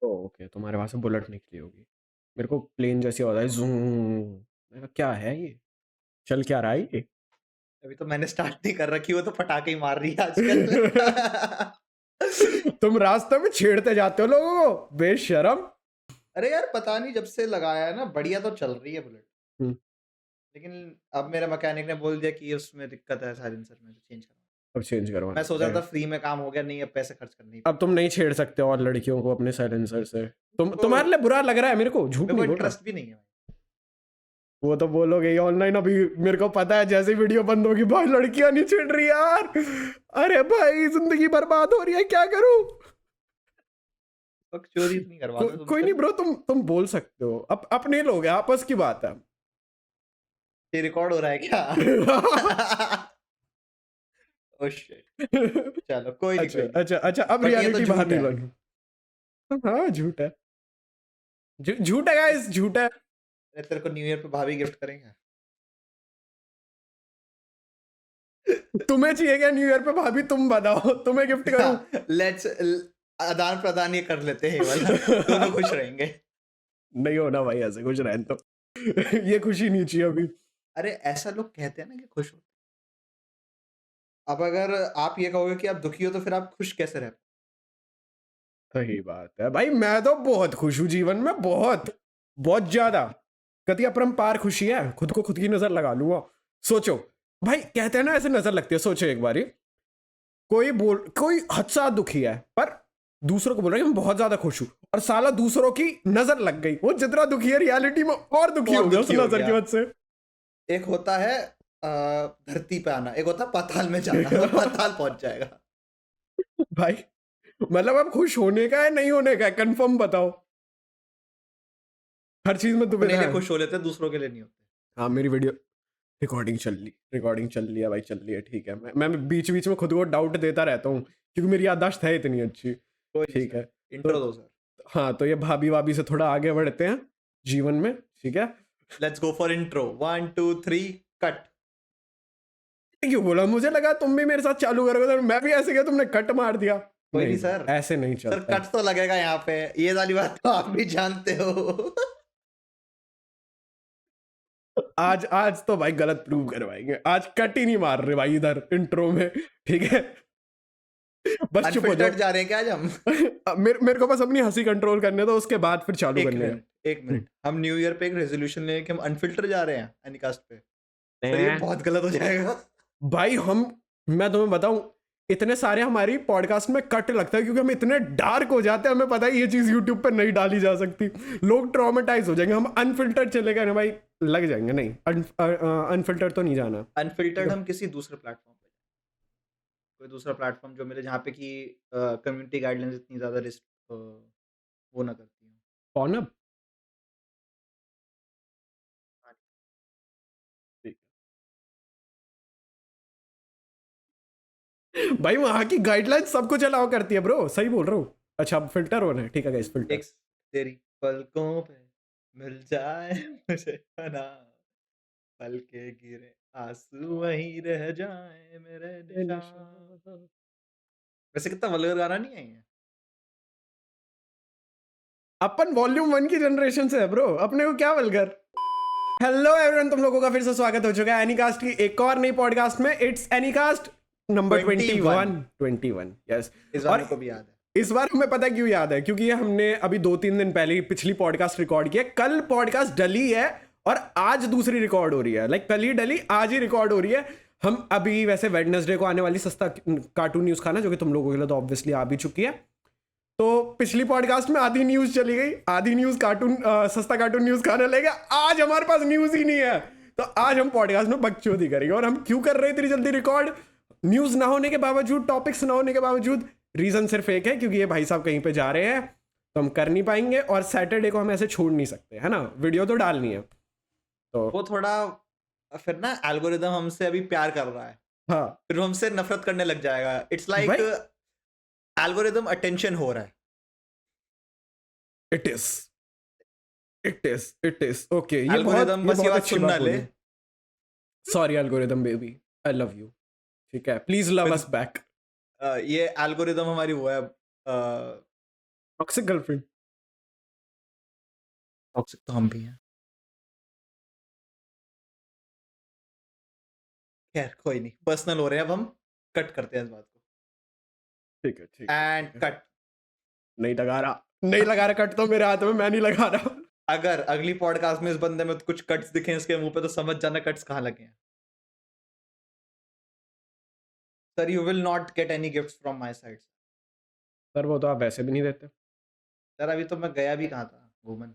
Okay, तुम्हारे वहां से बुलेट निकली होगी। मेरे को प्लेन जैसी आवाज आई, जूम। मैंने कहा, क्या है ये, चल क्या रहा है ये? अभी तो मैंने स्टार्ट नहीं कर रखी, वो तो पटाखे ही मार रही है आजकल। तुम रास्ते में छेड़ते जाते हो लोगों को, बेशरम। अरे यार पता नहीं, जब से लगाया है ना बढ़िया तो चल रही है बुलेट। हम्म, लेकिन अब मेरे मैकेनिक ने बोल दिया कि उसमें दिक्कत है साइलेंसर में, तो चेंज करवाना। अब चेंज मैं करवाना सोच रहा पड़ेगा। था फ्री में काम हो गया, नहीं अब पैसे खर्च करने ही अब तुम पड़ेंगे। नहीं छेड़ सकते और लड़कियों को अपने साइलेंसर से। मेरे को तुम्हारे लिए बुरा लग रहा है, मेरे को झूठ मेरे को नहीं बोल रहा। इंटरेस्ट भी नहीं है। वो तो बोलोगे ही ऑनलाइन अभी। मेरे को पता है, जैसे वीडियो बंद होगी, भाई लड़कियां नहीं छिड़ रही यार। अरे भाई जिंदगी बर्बाद हो रही है, क्या करूं? चोरी तो नहीं करवाता कोई तुमसे नहीं मैं। ब्रो, तुम बोल सकते हो, अपने लोग हैं, आपस की बात है। ये रिकॉर्ड हो रहा है क्या? Oh shit! चलो कोई नहीं, अच्छा कोई नहीं। अच्छा अच्छा, अब बट ये तो रियलिटी बाहर झूठ नहीं है। बनी। हाँ झूठ है, झूठ है गाइस, झूठ है। अरे तेरे को न्यू ईयर पे भाभी गिफ्ट करेंगे। तुम्हें चाहिए क्या न्यू ईयर पे भाभी? तुम बताओ, तुम्हें गिफ्ट करूं? लेट्स आदान प्रदान ये कर लेते हैं ये वाला। दोनों खुश रहेंगे। नहीं होना भाई, ऐसे कुछ रहने तो। ये खुशी नहीं चाहिए अभी। अरे ऐसा लोग कहते हैं ना कि खुश हो। अब अगर आप ये कहोगे कि आप दुखी हो तो फिर आप खुश कैसे रह? सही बात है भाई, मैं तो बहुत खुश हूँ जीवन में, बहुत बहुत ज्यादा। कति अपरंपार खुशी है, खुद को खुद की नजर लगा लूंगा। सोचो भाई, कहते हैं ना ऐसे नजर लगती है। सोचो एक बारी, कोई हद से ज्यादा दुखी है, पर दूसरों को बोल रहा है कि मैं बहुत ज्यादा खुश हूं, और साला दूसरों की नजर लग गई, वो जितना दुखी है रियलिटी में और दुखी और हो गया उस दुखी हो नजर गया। की वजह से। एक होता है धरती पे आना, एक होता है पाताल में जाना। वो पाताल पहुंच जाएगा। भाई मतलब अब खुश होने का है नहीं होने का है, कंफर्म बताओ। हर चीज में अपने दुविधा लिए है। खुश हो लेते हैं, दूसरों के लिए नहीं होते। हाँ मेरी वीडियो रिकॉर्डिंग चल रही है भाई, चल रही है, ठीक है। मैं बीच बीच में खुद को डाउट देता रहता हूँ, क्योंकि मेरी याददाश्त है इतनी अच्छी। कोई नहीं ठीक सर, है। तो इंट्रो दो सर। हाँ, तो ये भाभी भाभी से थोड़ा आगे बढ़ते हैं जीवन में, ठीक है। Let's go for intro, 1 2 3 cut. क्यों बोला? मुझे लगा तुम भी मेरे साथ चालू करोगे, तो मैं भी ऐसे किया, तुमने कट मार दिया। कोई नहीं नहीं भाई, सर। ऐसे नहीं सर चलता। कट तो लगेगा यहाँ पे, ये वाली बात तो आप भी जानते हो। आज आज तो भाई गलत प्रूव करवाएंगे, आज कट ही नहीं मार रहे भाई इधर इंट्रो में, ठीक है। बस चुप हो जाओ। अनफिल्टर्ड जा रहे हैं क्या आज हम? मेरे को बस अपनी हंसी कंट्रोल करने दो, उसके बाद फिर चालू एक करने मिनट, एक का। मिनट, हम न्यू ईयर पे एक रेजोल्यूशन लें कि हम अनफिल्टर जा रहे हैं एनिकास्ट पे। सर ये हैं? बहुत गलत हो जाएगा। भाई मैं तुम्हें बताऊं, इतने सारे हमारी पॉडकास्ट में कट लगता है, क्योंकि हम इतने डार्क हो जाते हैं, हमें पता है ये चीज यूट्यूब पर नहीं डाली जा सकती। लोग ट्रॉमेटाइज हो जाएंगे। हम अनफिल्टर्ड चलेगा ना भाई, लग जाएंगे। नहीं, अनफिल्टर्ड तो नहीं जाना, ठीक अनफिल्टर्ड है। हम किसी दूसरे प्लेटफॉर्म पे, कोई दूसरा प्लेटफॉर्म जो मेरे, जहाँ पे कि कम्युनिटी गाइडलाइंस इतनी ज़्यादा रिस्क वो ना करती हूँ। कौन अब? हाँ, ठीक है। भाई वहां की गाइडलाइन सब कुछ अलाउ करती है ब्रो, सही बोल रहा हूँ। अच्छा अब फिल्टर होना है, ठीक है गाइस, फिल्टर। एक तेरी पलकों पे मिल जाए मुझे पना, पल के गिरे आंसू वहीं रह जाए मेरे निशान। वैसे कितना वल्गर गाना नहीं है ये? अपन वॉल्यूम 1 की जनरेशन से है ब्रो, अपने को क्या वल्गर। हेलो एवरीवन, तुम लोगों का फिर से स्वागत हो चुका है एनीकास्ट की एक और नई पॉडकास्ट में। It's Anycast number 21। 21 यस। इस बार और मेरे को भी याद है। इस बार हमें पता है क्यों याद है, क्योंकि ये हमने अभी 2-3 दिन पहले ही पिछली पॉडकास्ट रिकॉर्ड की है। कल पॉडकास्ट डली है और आज दूसरी रिकॉर्ड हो रही है। लाइक कल ही डली, आज ही रिकॉर्ड हो रही है। हम अभी वैसे वेडनेसडे को आने वाली सस्ता कार्टून न्यूज खाना, जो कि तुम लोगों के लिए तो ऑब्वियसली आ भी चुकी है। तो पिछली पॉडकास्ट में आधी न्यूज चली गई, आधी न्यूज कार्टून सस्ता कार्टून न्यूज खाने लगे। आज हमारे पास न्यूज ही नहीं है, तो आज हम पॉडकास्ट में बकचोदी करेंगे। और हम क्यों कर रहे हैं इतनी जल्दी रिकॉर्ड, न्यूज ना होने के बावजूद, टॉपिक्स ना होने के बावजूद? रीजन सिर्फ एक है, क्योंकि ये भाई साहब कहीं पे जा रहे हैं, तो हम कर नहीं पाएंगे। और सैटरडे को हम ऐसे छोड़ नहीं सकते, है ना, वीडियो तो डालनी है। तो वो थोड़ा फिर ना एल्गोरिदम हमसे अभी प्यार कर रहा है, हाँ फिर वो हमसे नफरत करने लग जाएगा। इट्स लाइक भाई, एल्गोरिदम अटेंशन हो रहा है। It is it is okay. ये बहुत एल्गोरिदम ये बस ये बहुत बात अच्छी सुन ना बात ले। बोली। Sorry algorithm baby, I love you, ठीक है, प्लीज लव फिर अस बैक। ये एल्गोरिदम हमारी वो है टॉक्सिक गर्लफ्रेंड। टॉक्सिक तो हम भी हैं। खैर कोई नहीं, पर्सनल हो रहे हैं अब हम, कट करते हैं इस बात को। ठीक है ठीक है एंड ठीक है। कट। नहीं लगा रहा, नहीं लगा रहा कट तो मेरे हाथ में, मैं नहीं लगा रहा। अगर अगली पॉडकास्ट में इस बंदे में कुछ कट्स दिखे इसके मुंह पे तो समझ जाना कट्स कहाँ लगे हैं। Sir you will not get any gifts from my side. Sir वो तो आप वैसे भी नहीं देते। सर अभी तो मैं गया भी कहाँ था घूमन।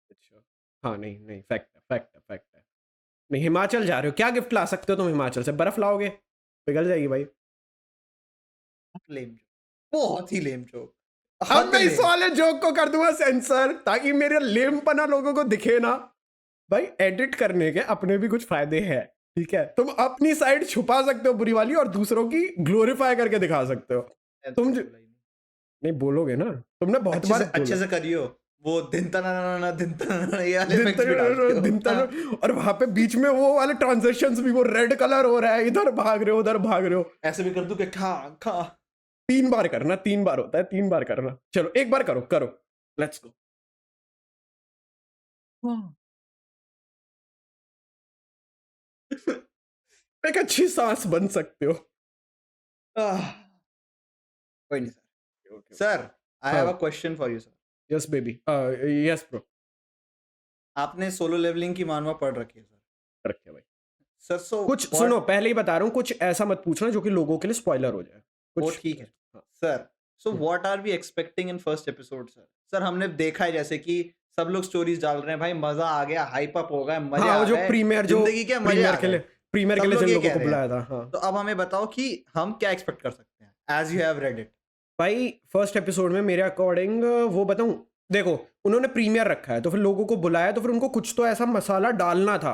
अच्छा हाँ, नहीं नहीं, फैक्ट है फैक्ट है फैक्ट है। नहीं हिमाचल जा रहे हो, क्या गिफ्ट ला सकते हो तुम हिमाचल से? बर्फ लाओगे? पिघल जाएगी भाई। लेम जोक, बहुत ही लेम जोक। अब मैं इस वाले जोक को कर दूंगा सेंसर ताकि मेरे लेमपना लोगों को दिखे ना। भाई एडिट करने के अपने भी कुछ फायदे हैं, ठीक है? तुम अपनी साइड छुपा सकते हो बुरी वाली और दूसरों की ग्लोरीफाई करके दिखा सकते हो। तुम नहीं बोलोगे ना, तुमने बहुत बार अच्छे से करियो वो दिन तना ये वाले effects भी डालते हो। दिन और वहां पे बीच में वो वाले ट्रांजेक्शंस भी, वो रेड कलर हो रहा है, इधर भाग रहे हो उधर भाग रहे हो। ऐसे भी कर दूं कि खा खा। 3 बार करना, 3 बार होता है, 3 बार करना। चलो एक बार करो करो, लेट्स गो। एक अच्छी सांस बन सकते हो। कोई नहीं sir. Sir I have a question for you sir. Yes baby, yes bro. आपने सोलो लेवलिंग की मानवा पढ़ रखी है सर? रखे भाई। सर सो कुछ सुनो, पहले ही बता रहा हूँ, कुछ ऐसा मत पूछना जो कि लोगों के लिए स्पॉइलर हो जाए। वो कुछ ठीक है sir. So what are we expecting in first episode sir? Sir हमने देखा है जैसे कि सब लोग स्टोरीज डाल रहे हैं, भाई मजा आ गया, हाइप अप हो गया, मजा आ जो गए, प्रीमियर, जो जिंदगी के मजे प्रीमियर आ के लिए, गए। प्रीमियर के लिए जिन लोगों को बुलाया था। हाँ तो अब हमें बताओ कि हम क्या एक्सपेक्ट कर सकते हैं as you have read it. भाई फर्स्ट एपिसोड में मेरे अकॉर्डिंग वो बताऊं, देखो उन्होंने प्रीमियर रखा है तो फिर लोगों को बुलाया, तो फिर उनको कुछ तो ऐसा मसाला डालना था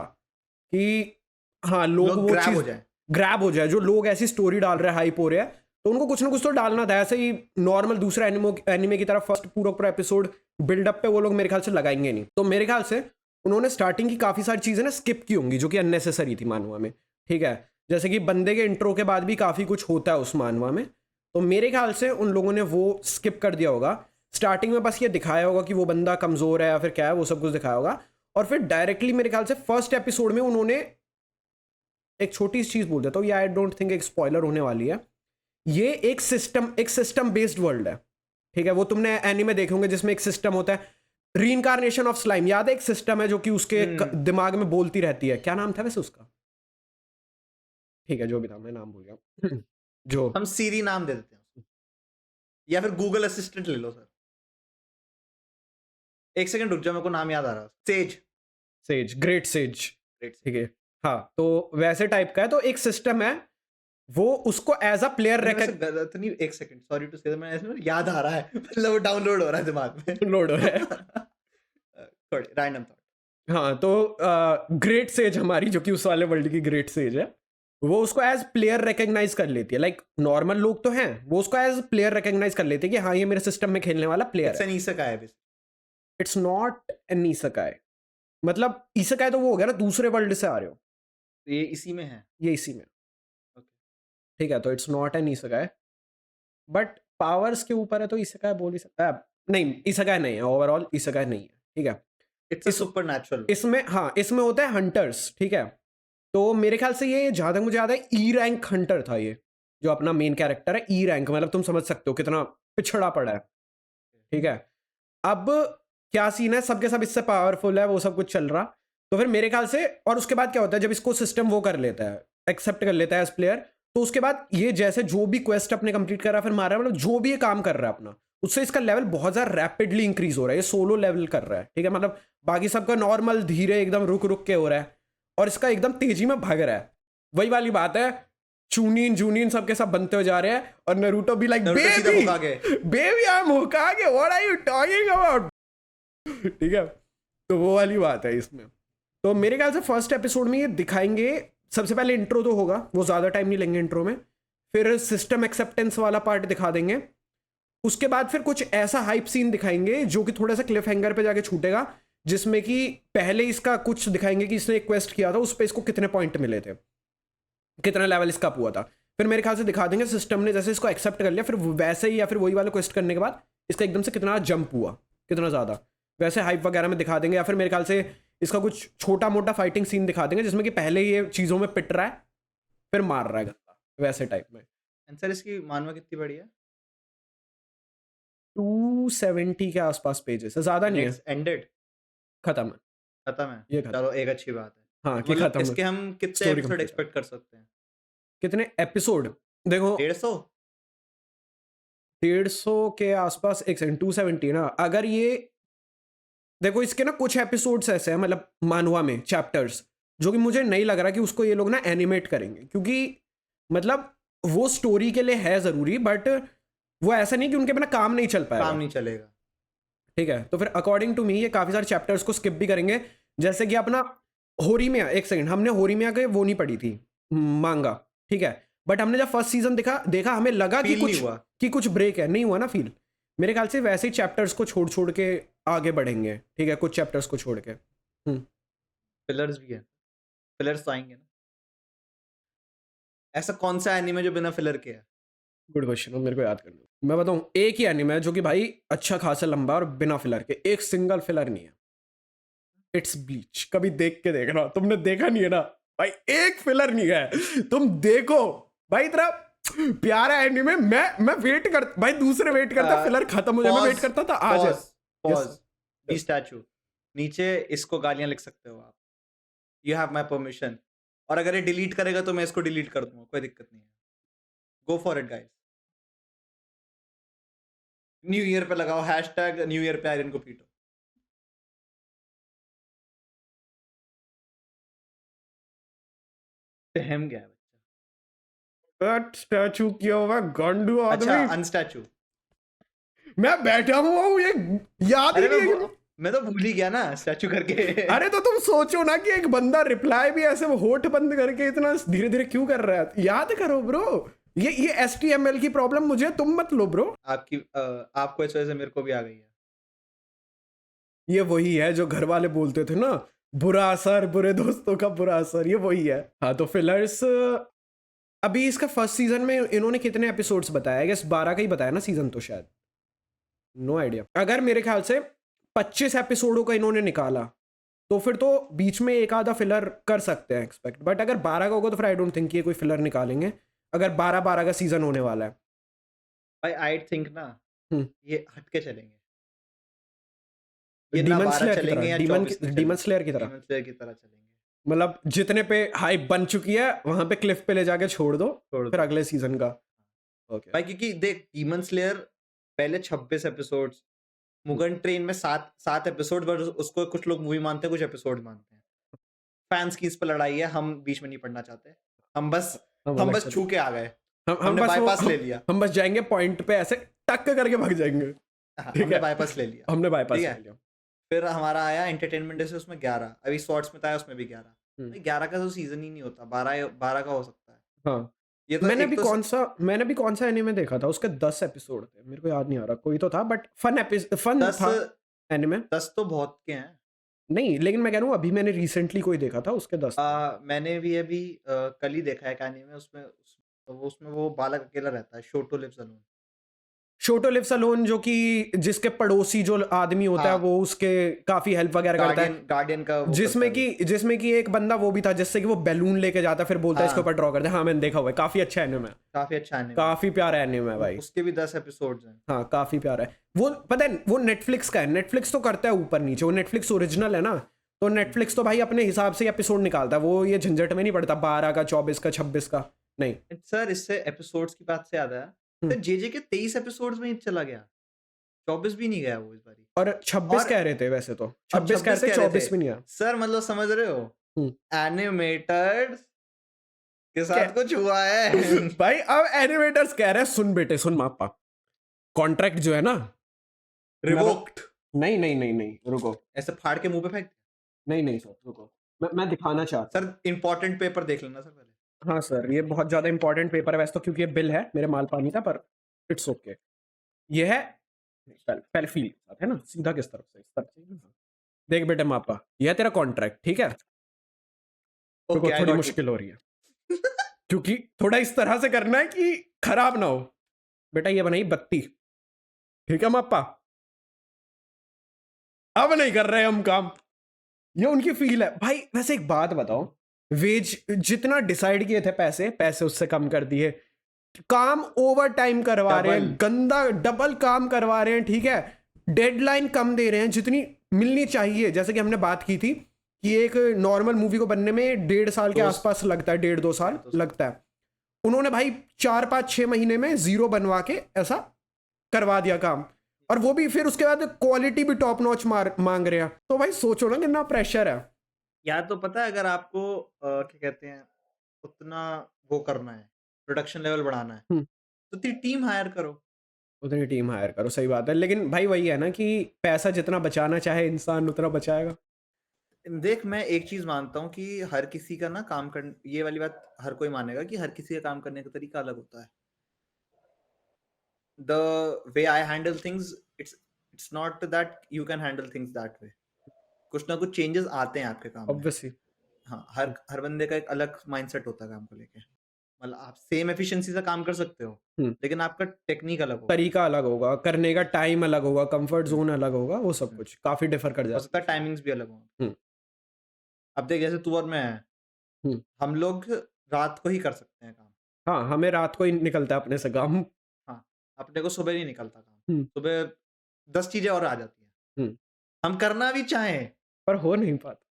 कि हाँ लोग वो ग्रैब चीज हो जाए, ग्रैब हो जाए। जो लोग ऐसी स्टोरी डाल रहे हैं, हाइप हो रहे हैं, तो उनको कुछ ना कुछ तो डालना था। ऐसे ही नॉर्मल दूसरा एनिमे की तरह फर्स्ट पूरा एपिसोड बिल्डअप पे वो लोग मेरे ख्याल से लगाएंगे नहीं। तो मेरे ख्याल से उन्होंने स्टार्टिंग की काफी सारी चीजें ना स्किप की होंगी जो कि अननेसेसरी थी मानवा में, ठीक है? जैसे कि बंदे के इंट्रो के बाद भी काफी कुछ होता है उस मानवा में, तो मेरे ख्याल से उन लोगों ने वो स्किप कर दिया होगा। स्टार्टिंग में बस ये दिखाया होगा कि वो बंदा कमजोर है या फिर क्या है, वो सब कुछ दिखाया होगा। और फिर डायरेक्टली मेरे ख्याल से फर्स्ट एपिसोड में उन्होंने एक छोटी सी चीज बोल देता हूँ, ये आई डोंट थिंक एक स्पॉइलर होने वाली है। ये एक सिस्टम बेस्ड वर्ल्ड है, ठीक है? वो तुमने एनीमे देखे होंगे जिसमें एक सिस्टम होता है, रीइंकार्नेशन ऑफ स्लाइम, याद है? एक सिस्टम है जो कि उसके दिमाग में बोलती रहती है। क्या नाम था वैसे उसका? ठीक है जो भी था, मैं नाम भूल गया। जो हम सीरी नाम दे देते हैं या फिर गूगल असिस्टेंट ले लो सर। एक सेकंड रुक जाओ, मेरे को नाम याद आ रहा है। सेज, ग्रेट सेज, ठीक है। हाँ तो वैसे टाइप का है, तो एक सिस्टम है, वो उसको एज अ प्लेयर गलत नहीं, एक सेकंड, सॉरी टू से, मैं याद आ रहा है, मतलब वो डाउनलोड हो रहा है दिमाग में, लोड हो रहा है। Random thought. हाँ तो ग्रेट सेज हमारी, जो कि उस वाले वर्ल्ड की ग्रेट सेज है, वो उसको एज प्लेयर रिकॉग्नाइज कर लेती है। लाइक नॉर्मल लोग तो हैं, वो उसको एज प्लेयर रिकॉग्नाइज कर लेते हैं कि हाँ ये मेरे सिस्टम में खेलने वाला प्लेयर है। इट्स नॉट एन इसेकाई, मतलब इसेकाई तो वो हो गया ना, दूसरे वर्ल्ड से आ रहे हो, ये इसी में है, ये इसी में, ठीक है? तो it's not an isekai, but powers के ऊपर है तो इसेकाई बोल ही सकता है। नहीं इसेकाई नहीं है, ओवरऑल इसेकाई नहीं है, ठीक है? It's a supernatural. इसमें हाँ, इसमें होता है हंटर्स, ठीक है? तो मेरे ख्याल से ये जहां तक मुझे याद है ई रैंक हंटर था ये, जो अपना मेन कैरेक्टर है। ई रैंक मतलब तुम समझ सकते हो कितना पिछड़ा पड़ा है, ठीक है? अब क्या सीन है, सबके सब इससे पावरफुल है, वो सब कुछ चल रहा। तो फिर मेरे ख्याल से, और उसके बाद क्या होता है जब इसको सिस्टम वो कर लेता है, एक्सेप्ट कर लेता है एज प्लेयर, तो उसके बाद ये जैसे जो भी क्वेस्ट अपने कंप्लीट कर रहा है, फिर मार रहा है, मतलब जो भी ये काम कर रहा है अपना, उससे इसका लेवल बहुत ज्यादा रैपिडली इंक्रीज हो रहा है। ये सोलो लेवल कर रहा है, ठीक है? मतलब बाकी सबका नॉर्मल धीरे एकदम रुक रुक के हो रहा है, और इसका एकदम तेजी में भाग रहा है। वही वाली बात है, चूनिन जूनिन सबके सब बनते हो जा रहे हैं, और नरूटो भी like baby I am Hokage, what are you talking about, ठीक है? तो वो वाली बात है इसमें। तो मेरे ख्याल से फर्स्ट एपिसोड में ये दिखाएंगे, सबसे पहले इंट्रो तो होगा, वो ज़्यादा टाइम नहीं लेंगे इंट्रो में, फिर सिस्टम एक्सेप्टेंस वाला पार्ट दिखा देंगे, उसके बाद फिर कुछ ऐसा हाइप सीन दिखाएंगे जो कि थोड़ा सा क्लिफ हैंगर पे जाके छूटेगा, जिसमें कि पहले इसका कुछ दिखाएंगे कि इसने एक क्वेस्ट किया था, उस पर इसको कितने पॉइंट मिले थे, कितना लेवल इसका अप हुआ था। फिर मेरे ख्याल से दिखा देंगे सिस्टम ने जैसे इसको एक्सेप्ट कर लिया, फिर वैसे ही या फिर वही वाला क्वेस्ट करने के बाद इसका एकदम से कितना जंप हुआ, कितना ज़्यादा। वैसे हाइप वगैरह में दिखा देंगे, या फिर मेरे ख्याल से इसका कुछ छोटा मोटा फाइटिंग सीन दिखा देंगे जिसमें कि पहले ये चीज़ों में पिट रहा है फिर मार रहा है गंदा, वैसे टाइप में। आंसर इसकी मानवा कितनी बड़ी है? 270 के आसपास पेजेस है, ज़्यादा नहीं है। इट्स एंडेड, खत्म है खत्म है। ये, खत्म। चलो एक अच्छी बात है। हाँ कि मतलब खत्म है, इसके हम कितने स्टोरी एपिसोड कंप्लीट। एक्सपेक्ट कर सकते हैं? कितने एपिसोड? देखो 150? 150 के आसपास। एक सेकंड, 270 ना, अगर ये देखो इसके ना कुछ एपिसोड्स ऐसे हैं मतलब मानवा में चैप्टर्स, जो कि मुझे नहीं लग रहा कि उसको ये लोग ना एनिमेट करेंगे, क्योंकि मतलब वो स्टोरी के लिए है ज़रूरी, बट वो ऐसा नहीं कि उनके बिना काम नहीं चल पाएगा। काम नहीं चलेगा। ठीक है, तो फिर अकॉर्डिंग टू मी ये काफ़ी सारे चैप्टर्स को स्किप भी करेंगे, जैसे कि अपना होरीमिया। एक सेकंड, हमने होरीमिया के वो नहीं पढ़ी थी मांगा, ठीक है, बट हमने जब फर्स्ट सीजन देखा हमें लगा कि फील नहीं हुआ। कुछ ब्रेक है, नहीं हुआ ना फील। मेरे ख्याल से वैसे ही चैप्टर्स को छोड़ छोड़ के आगे बढ़ेंगे, ठीक है, कुछ चैप्टर्स को छोड़ के। फिलर्स भी है, फिलर्स तो आएंगे ना। ऐसा कौन सा एनीमे जो बिना फिलर के है? गुड क्वेश्चन, मेरे को याद करना। मैं बताऊं, एक ही एनिमे है जो कि भाई अच्छा खासा लंबा और बिना फिलर के, एक सिंगल फिलर नहीं है। It's bleach. कभी देख के देखना, तुमने देखा नहीं है ना भाई, एक फिलर नहीं है, तुम देखो भाई। इतना प्यारा एनिमे, मैं वेट कर भाई, दूसरे वेट करता फिलर खत्म हो जाए, मैं वेट करता था आज। पॉज बी स्टैचू, नीचे इसको गालियां लिख सकते हो आप, यू हैव माय परमिशन, और अगर ये डिलीट करेगा तो मैं इसको डिलीट कर दूंगा, कोई दिक्कत नहीं है। Go for it guys. New year पे लगाओ हैशटैग न्यू ईयर पे आयरन को पीटो। हम गया बच्चा। स्टैचू किया हुआ गांडू अच्छा आदमी। अनस्टैचू, मैं बैठा हुआ हूँ, ये याद ही अरे नहीं है। मैं तो भूल ही गया ना स्टैचू करके। अरे तो तुम सोचो ना कि एक बंदा रिप्लाई भी ऐसे वो होठ बंद करके इतना धीरे धीरे क्यों कर रहा है, याद करो ब्रो। ये HTML की प्रॉब्लम मुझे तुम मत लो ब्रो। आपको इस वजह से मेरे को भी आ गई है। ये वही है जो घर वाले बोलते थे ना, बुरा असर, बुरे दोस्तों का बुरा असर, ये वही है। हाँ तो फिलर्स, अभी इसका फर्स्ट सीजन में इन्होंने कितने एपिसोड्स बताया? गेस 12 का ही बताया ना सीजन, तो शायद नो आइडिया। अगर मेरे ख्याल से 25 एपिसोडों का इन्होंने निकाला तो फिर तो बीच में एक आधा फिलर कर सकते हैं एक्सपेक्ट, बट अगर 12 का होगा तो फिर आई डोंट थिंक ये कोई फिलर निकालेंगे, अगर 12 का सीजन होने वाला है। भाई आई थिंक ना ये हटके चलेंगे, ये ना डीमन 12 स्लेयर की चलेंगे तरह, या डीमन 24 नहीं डीमन चलेंगे, स्लेयर की तरह, डीमन स्लेयर की तरह चलेंगे। मतलब जितने पे हाइप बन चुकी है वहां पे क्लिफ पे ले जाके छोड़ दो, फिर अगले सीजन का। ओके भाई क्योंकि देख डीमन स्लेयर पहले 26 एपिसोड्स, मुगन ट्रेन में 7 एपिसोड, बट उसको कुछ लोग मूवी मानते हैं, कुछ एपिसोड मानते हैं। फैंस की इस पर लड़ाई है, हम बीच में नहीं पढ़ना चाहते, हम बस छू के आ गए, हमने बाईपास ले लिया, हम बस जाएंगे पॉइंट पे ऐसे टक करके भाग जाएंगे। हमने बाईपास ले लिया, हमने बाईपास ठीक ले है। लिया। फिर हमारा आया एंटरटेनमेंट डे से, उसमें 11, अभी शॉर्ट्स में था उसमें भी 11। भाई 11 का तो सीजन ही नहीं होता, 12 का हो सकता है। हाँ ये तो मैंने भी एक कौन सा एनिमे देखा था, उसके 10 एपिसोड थे, मेरे को याद नहीं आ रहा, कोई तो था बट फन था एनिमे। 10 तो बहुत के हैं। नहीं लेकिन मैं कह रहा हूँ अभी मैंने रिसेंटली कोई देखा था, उसके 10 मैंने भी अभी कल ही देखा है एक एनीमे, उसमें वो बालक अकेला रहता है, शोटो लिव्स अलोन। शोटो लिव्स अलोन, जो कि जिसके पड़ोसी जो आदमी होता है वो उसके काफी हेल्प वगैरह करता है, गार्डियन का वो जिसमें कि एक बंदा वो भी था जिससे कि वो बैलून लेके जाता है, फिर बोलता है इसके ऊपर ड्रॉ कर दे। हाँ मैंने देखा हुआ है, काफी अच्छा एनिमे है, काफी अच्छा एनिमे, काफी प्यारा एनिमे है भाई। उसके भी 10 एपिसोड्स हैं। हाँ काफी प्यारा है वो, पता है वो नेटफ्लिक्स का है, नेटफ्लिक्स तो करता है ऊपर नीचे, वो नेटफ्लिक्स ओरिजिनल है ना, तो नेटफ्लिक्स तो भाई अपने हिसाब से एपिसोड निकालता है, वो ये झंझट में नहीं पड़ता 12 का 24 का 26 का, नहीं। सर इससे एपिसोड्स की बात से याद आया, तो जेजे के 23 एपिसोड्स में ही चला गया, 24 भी नहीं गया वो इस बारी, और 26 कह रहे थे वैसे तो, 26 कह रहे थे, 24 भी नहीं आया। सर मतलब समझ रहे हो, एनिमेटर्स के साथ कुछ हुआ है। भाई अब एनिमेटर्स कह रहे हैं सुन बेटे सुन मापा, कॉन्ट्रैक्ट जो है ना रिवोक्ड। नहीं रुको, ऐसे फाड़ के मुंह पे फेंक, नहीं सर रुको, मैं दिखाना चाहता हूं। सर इंपॉर्टेंट पेपर देख लेना सर पहले। हाँ सर ये बहुत ज्यादा इंपॉर्टेंट पेपर है वैसे तो, क्योंकि ये बिल है मेरे माल पानी का, पर इट्स ओके। ये है पहले फील है ना, सीधा किस तरफ से, इस तरफ से। देख बेटे मापा, यह है तेरा कॉन्ट्रैक्ट, ठीक है। okay, थोड़ी मुश्किल हो रही है क्योंकि थोड़ा इस तरह से करना है कि खराब ना हो। बेटा ये बनाई 32, ठीक है मापा, अब नहीं कर रहे हम काम, ये उनकी फील है भाई। वैसे एक बात बताओ, वेज जितना डिसाइड किए थे पैसे पैसे उससे कम कर दिए, काम ओवर टाइम करवा रहे हैं, डबल। गंदा डबल काम करवा रहे हैं, ठीक है, डेडलाइन कम दे रहे हैं जितनी मिलनी चाहिए। जैसे कि हमने बात की थी कि एक नॉर्मल मूवी को बनने में 1.5 साल के दो- आसपास लगता है, 1.5-2 साल 1.5 साल। लगता है। उन्होंने भाई 4-5-6 महीने में 0 बनवा के ऐसा करवा दिया काम, और वो भी फिर उसके बाद क्वालिटी भी टॉप नॉच मांग रहे हैं। तो भाई सोचो ना कितना प्रेशर है। या तो पता है, अगर आपको क्या कहते हैं, उतना वो करना है, प्रोडक्शन लेवल बढ़ाना है, हम्म, तो टीम हायर करो। उतनी टीम हायर करो, सही बात है। लेकिन भाई वही है ना कि पैसा जितना बचाना चाहे इंसान उतना बचाएगा। देख, मैं एक चीज मानता हूँ कि हर किसी का ना काम कर, ये वाली बात हर कोई मानेगा कि हर किसी का काम करने का तरीका अलग होता है। The way I handle things, it's not that you can handle things that way. कुछ ना कुछ चेंजेस आते हैं आपके काम में। ऑब्वियसली। हाँ, हर बंदे का एक अलग माइंडसेट होता है काम को लेके। मतलब आप सेम एफिशिएंसी से काम कर सकते हो, लेकिन आपका टेक्निक अलग होगा, तरीका अलग होगा, करने का टाइम अलग होगा, कंफर्ट जोन अलग होगा, वो सब हम्म, कुछ काफी डिफर कर हो जाता सकता है टाइमिंग्स भी अलग हो। हम्म। अब देख, जैसे तू और मैं हैं, हम्म। हम लोग रात को ही कर सकते हैं काम। हाँ, हमें रात को ही निकलता है अपने से काम। हाँ, अपने को सुबह नहीं निकलता काम। हम्म। सुबह 10 चीजें और आ जाती हैं, हम्म। हम करना भी चाहें, पर हो नहीं पाता।